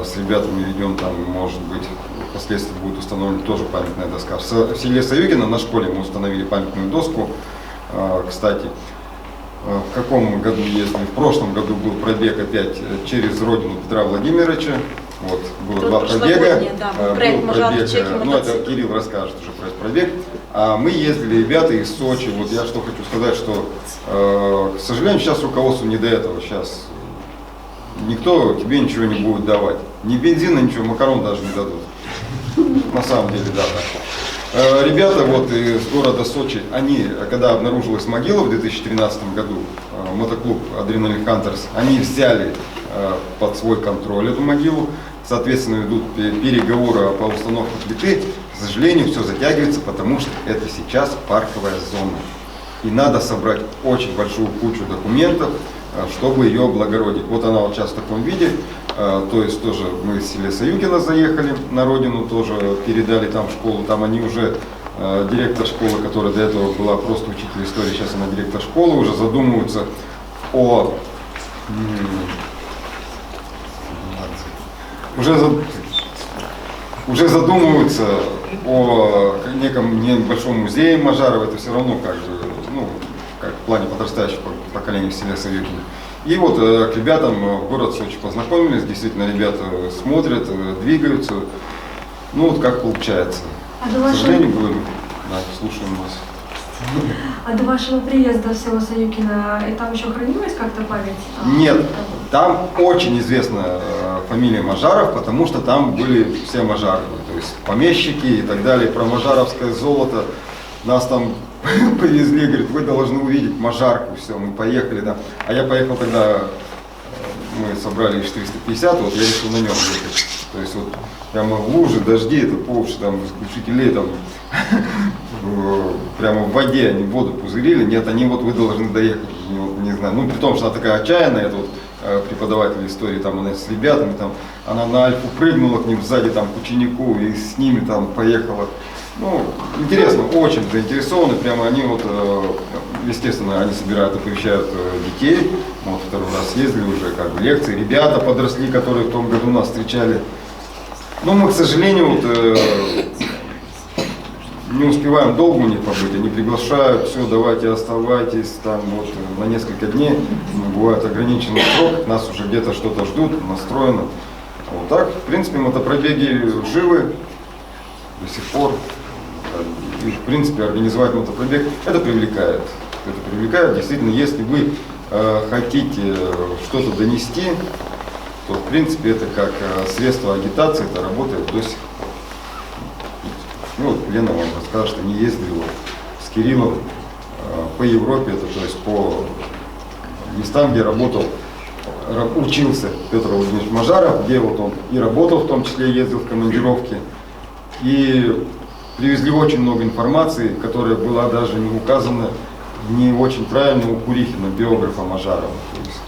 с ребятами ведем, там, может быть, впоследствии будет установлена тоже памятная доска. В селе Саюкино на школе мы установили памятную доску, кстати. В каком году ездили? В прошлом году был пробег опять через родину Петра Владимировича. Вот, было Тут два пробега. Да, был пробег, ну это Кирилл расскажет уже про этот пробег. А мы ездили, ребята, из Сочи. Вот я что хочу сказать, что, к сожалению, сейчас руководству не до этого. Сейчас никто тебе ничего не будет давать. Ни бензина, ничего, макарон даже не дадут. На самом деле, да. Ребята вот из города Сочи, они, когда обнаружилась могила в 2013 году, мотоклуб Adrenaline Hunters, они взяли под свой контроль эту могилу, соответственно, ведут переговоры по установке плиты. К сожалению, все затягивается, потому что это сейчас парковая зона. И надо собрать очень большую кучу документов, чтобы ее облагородить. Вот она вот сейчас в таком виде. То есть тоже мы в селе Саюкино заехали на родину, тоже передали там в школу. Там они уже, директор школы, которая до этого была просто учитель истории, сейчас она директор школы, уже задумываются о... Уже задумываются о неком небольшом музее Мажарова. Это все равно как же, ну, как в плане подрастающего поколения в селе Саюкино. И вот к ребятам в город Сочи познакомились, действительно ребята смотрят, двигаются, ну вот как получается. К сожалению, говорю, да, слушаем вас. А до вашего приезда в село Саюкино, и там еще хранилась как-то память? Нет, там очень известна фамилия Мажаров, потому что там были все Мажаровы, то есть помещики и так далее, про мажаровское золото. Нас там повезли, говорит, вы должны увидеть Мажарку, все, мы поехали, да. А я поехал тогда, мы собрали лишь 350, вот я решил на нем ехать. То есть вот прямо в луже, дожди, это по уши, там, исключителей, там, прямо в воде, они воду пузырили, нет, они вот, вы должны доехать, не знаю, ну, при том, что она такая отчаянная, это вот преподаватель истории, там, она с ребятами, там, она на Альфу прыгнула к ним сзади, там, к ученику, и с ними, там, поехала. Ну, интересно, очень заинтересованы, прямо они вот, естественно, они собирают, оповещают детей, вот второй раз ездили уже, как бы лекции, ребята подросли, которые в том году нас встречали. Но мы, к сожалению, вот, не успеваем долго у них побыть, они приглашают, все, давайте оставайтесь, там вот на несколько дней, бывает ограниченный срок, нас уже где-то что-то ждут, настроено. Вот так, в принципе, мотопробеги живы до сих пор. И, в принципе, организовать мотопробег, это привлекает. Это привлекает, действительно, если вы хотите что-то донести, то, в принципе, это как средство агитации, это работает до сих пор. Ну, вот Лена вам расскажет, что они ездили вот с Кириллом по Европе, это, то есть по местам, где учился Петр Владимирович Мажаров, где вот он и работал, в том числе ездил в командировки. И привезли очень много информации, которая была даже не указана, не очень правильно у Курихина, биографа Мажарова. То есть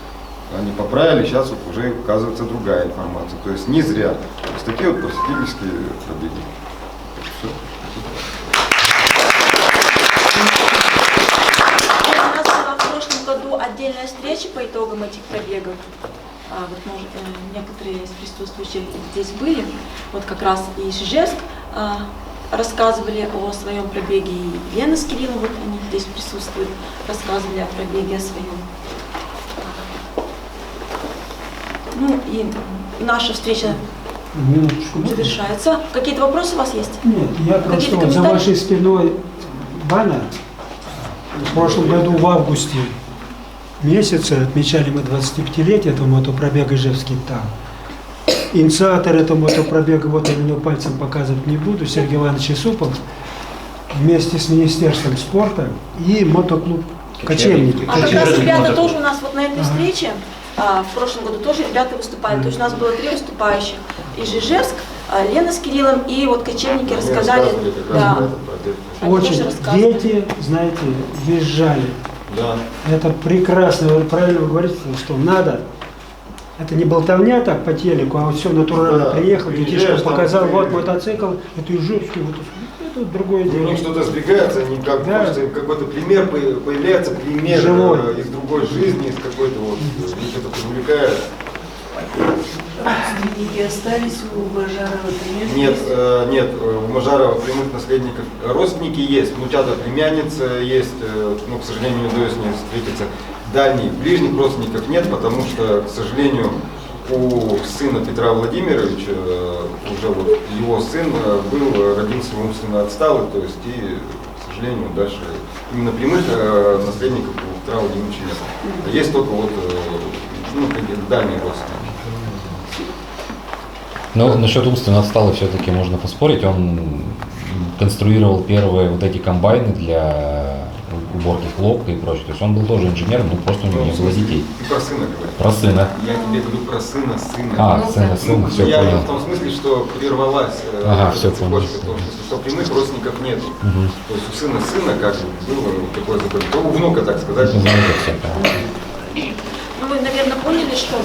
они поправили, сейчас вот уже указывается другая информация. То есть не зря. То есть такие вот просветительские пробеги. Все. У нас была в прошлом году отдельная встреча по итогам этих пробегов. Вот, может, некоторые из присутствующих здесь были. Вот как раз и из Ижевск рассказывали о своем пробеге, и Лена с Кириллом, вот они здесь присутствуют, рассказывали о пробеге о своем. Ну и наша встреча завершается. Какие-то вопросы у вас есть? Нет, я просто вот за вашей спиной баннер. В прошлом году в августе месяце отмечали мы 25-летие этого мотопробега Ижевский там. Инициатор этого мотопробега, вот я на него пальцем показывать не буду, Сергей Иванович Исупов, вместе с Министерством спорта и мотоклуб Кочевники. А как раз ребята тоже у нас вот на этой встрече, в прошлом году тоже ребята выступали. То есть у нас было 3 выступающих. Из Ижевск, Лена с Кириллом, и вот кочевники рассказали. Да. Очень дети, знаете, визжали. Да. Это прекрасно, вы правильно вы говорите, что надо. Это не болтовня так по телеку, а вот все натурально. Да. Приехал, детишка показал, вот мотоцикл, это Ижевский, вот это другое дело. У них что-то сдвигается, они как какой-то пример появляется, пример из другой жизни, из какой-то вот, их это привлекает. Родственники остались у Мажарова? Нет, у Мажарова прямых наследников родственники есть, внучата племянница есть, но, к сожалению, не удалось с ней встретиться. Дальних, ближних родственников нет, потому что, к сожалению, у сына Петра Владимировича, уже вот его сын родился умственно отсталый, то есть и, к сожалению, дальше именно прямых наследников у Петра Владимировича нет. Есть только вот дальние родственники. Но насчет умственно отсталых все-таки можно поспорить. Он конструировал первые вот эти комбайны для уборки хлопка и прочее. То есть он был тоже инженером, но просто у него не было детей. Про сына говорю. Про сына. Я тебе говорю про сына. Сына, все я понял. в том смысле, что прервалась все понял. Что прямых родственников нет. То есть у сына как бы было такое забытое. У внука, так сказать. Ну, вы, наверное, поняли, что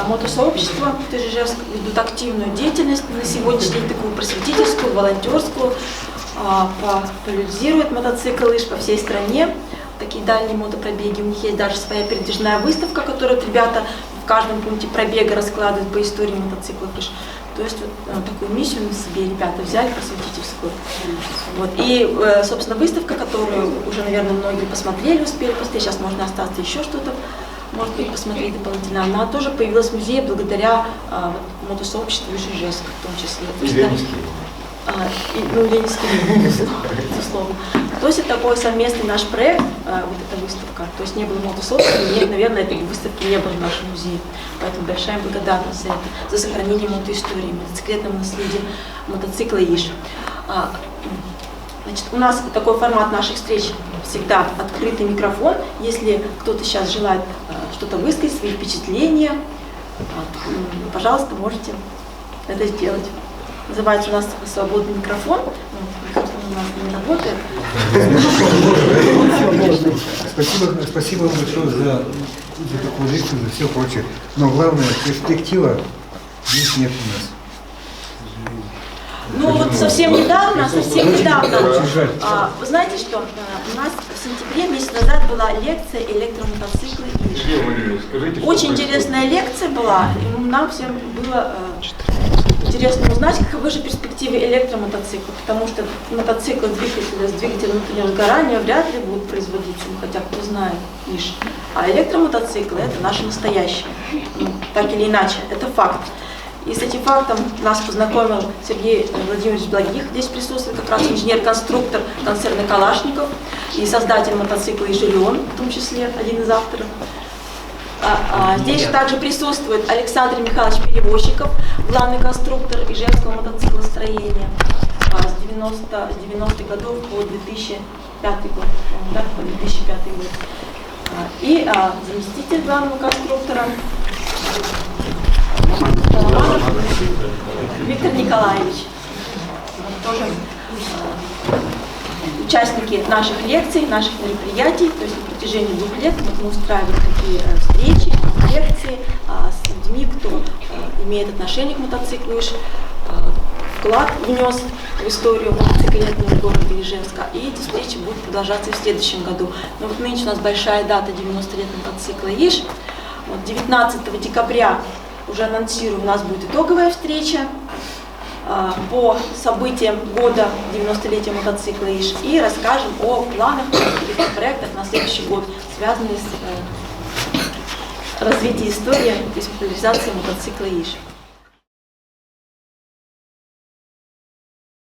мотосообщество Ижевск ведут активную деятельность на сегодняшний день, такую просветительскую, волонтерскую, популяризирует мотоцикл лыж по всей стране. Такие дальние мотопробеги. У них есть даже своя передвижная выставка, которую ребята в каждом пункте пробега раскладывают по истории мотоциклов лыж. То есть вот такую миссию на себе ребята взяли, просветительскую. Вот. И, собственно, выставка, которую уже, наверное, многие посмотрели, успели посмотреть, сейчас можно остаться еще что-то, может быть, посмотреть дополнительно. Она тоже появилась в музее благодаря мотосообществу Ижевск в том числе. Ленинский, безусловно. То есть это такой совместный наш проект, вот эта выставка. То есть не было мотосообщества, наверное, этой выставки не было в нашем музее. Поэтому большая благодарность за это, за сохранение мотоистории, мотоциклетного наследия мотоцикла ИЖ. Значит, у нас такой формат наших встреч всегда открытый микрофон. Если кто-то сейчас желает что-то высказать, свои впечатления, пожалуйста, можете это сделать. Называется у нас свободный микрофон. Микрофон у нас не работает. Спасибо вам большое за такую лекцию, за все прочее. Но главное, перспектива здесь нет у нас. Ну вот совсем недавно, вы знаете что, у нас в сентябре месяц назад была лекция «Электромотоциклы ИЖ». Очень интересная лекция была, и нам всем было интересно узнать, каковы же перспективы электромотоцикла, потому что мотоциклы с двигателем внутреннего сгорания вряд ли будут производиться, хотя кто знает, ИЖ. А электромотоциклы – это наше настоящее, так или иначе, это факт. И с этим фактом нас познакомил Сергей Владимирович Благих, здесь присутствует как раз инженер-конструктор концерна «Калашников» и создатель мотоцикла «Ижелион», в том числе один из авторов. Здесь также присутствует Александр Михайлович Перевозчиков, главный конструктор ижевского мотоциклостроения с 90-х годов по 2005 год. Да, по 2005 год. И заместитель главного конструктора Виктор Николаевич. Тоже участники наших лекций, наших мероприятий. То есть на протяжении 2 лет мы устраиваем такие встречи, лекции с людьми, кто имеет отношение к мотоциклу, вклад внес в историю мотоциклетного города Ижевска. И эти встречи будут продолжаться и в следующем году. Но вот нынче у нас большая дата 90 лет мотоцикла ИЖ. Вот 19 декабря уже анонсирую, у нас будет итоговая встреча по событиям года 90-летия мотоцикла ИЖ и расскажем о планах и проектах на следующий год, связанных с развитием истории и с популяризацией мотоцикла ИЖ.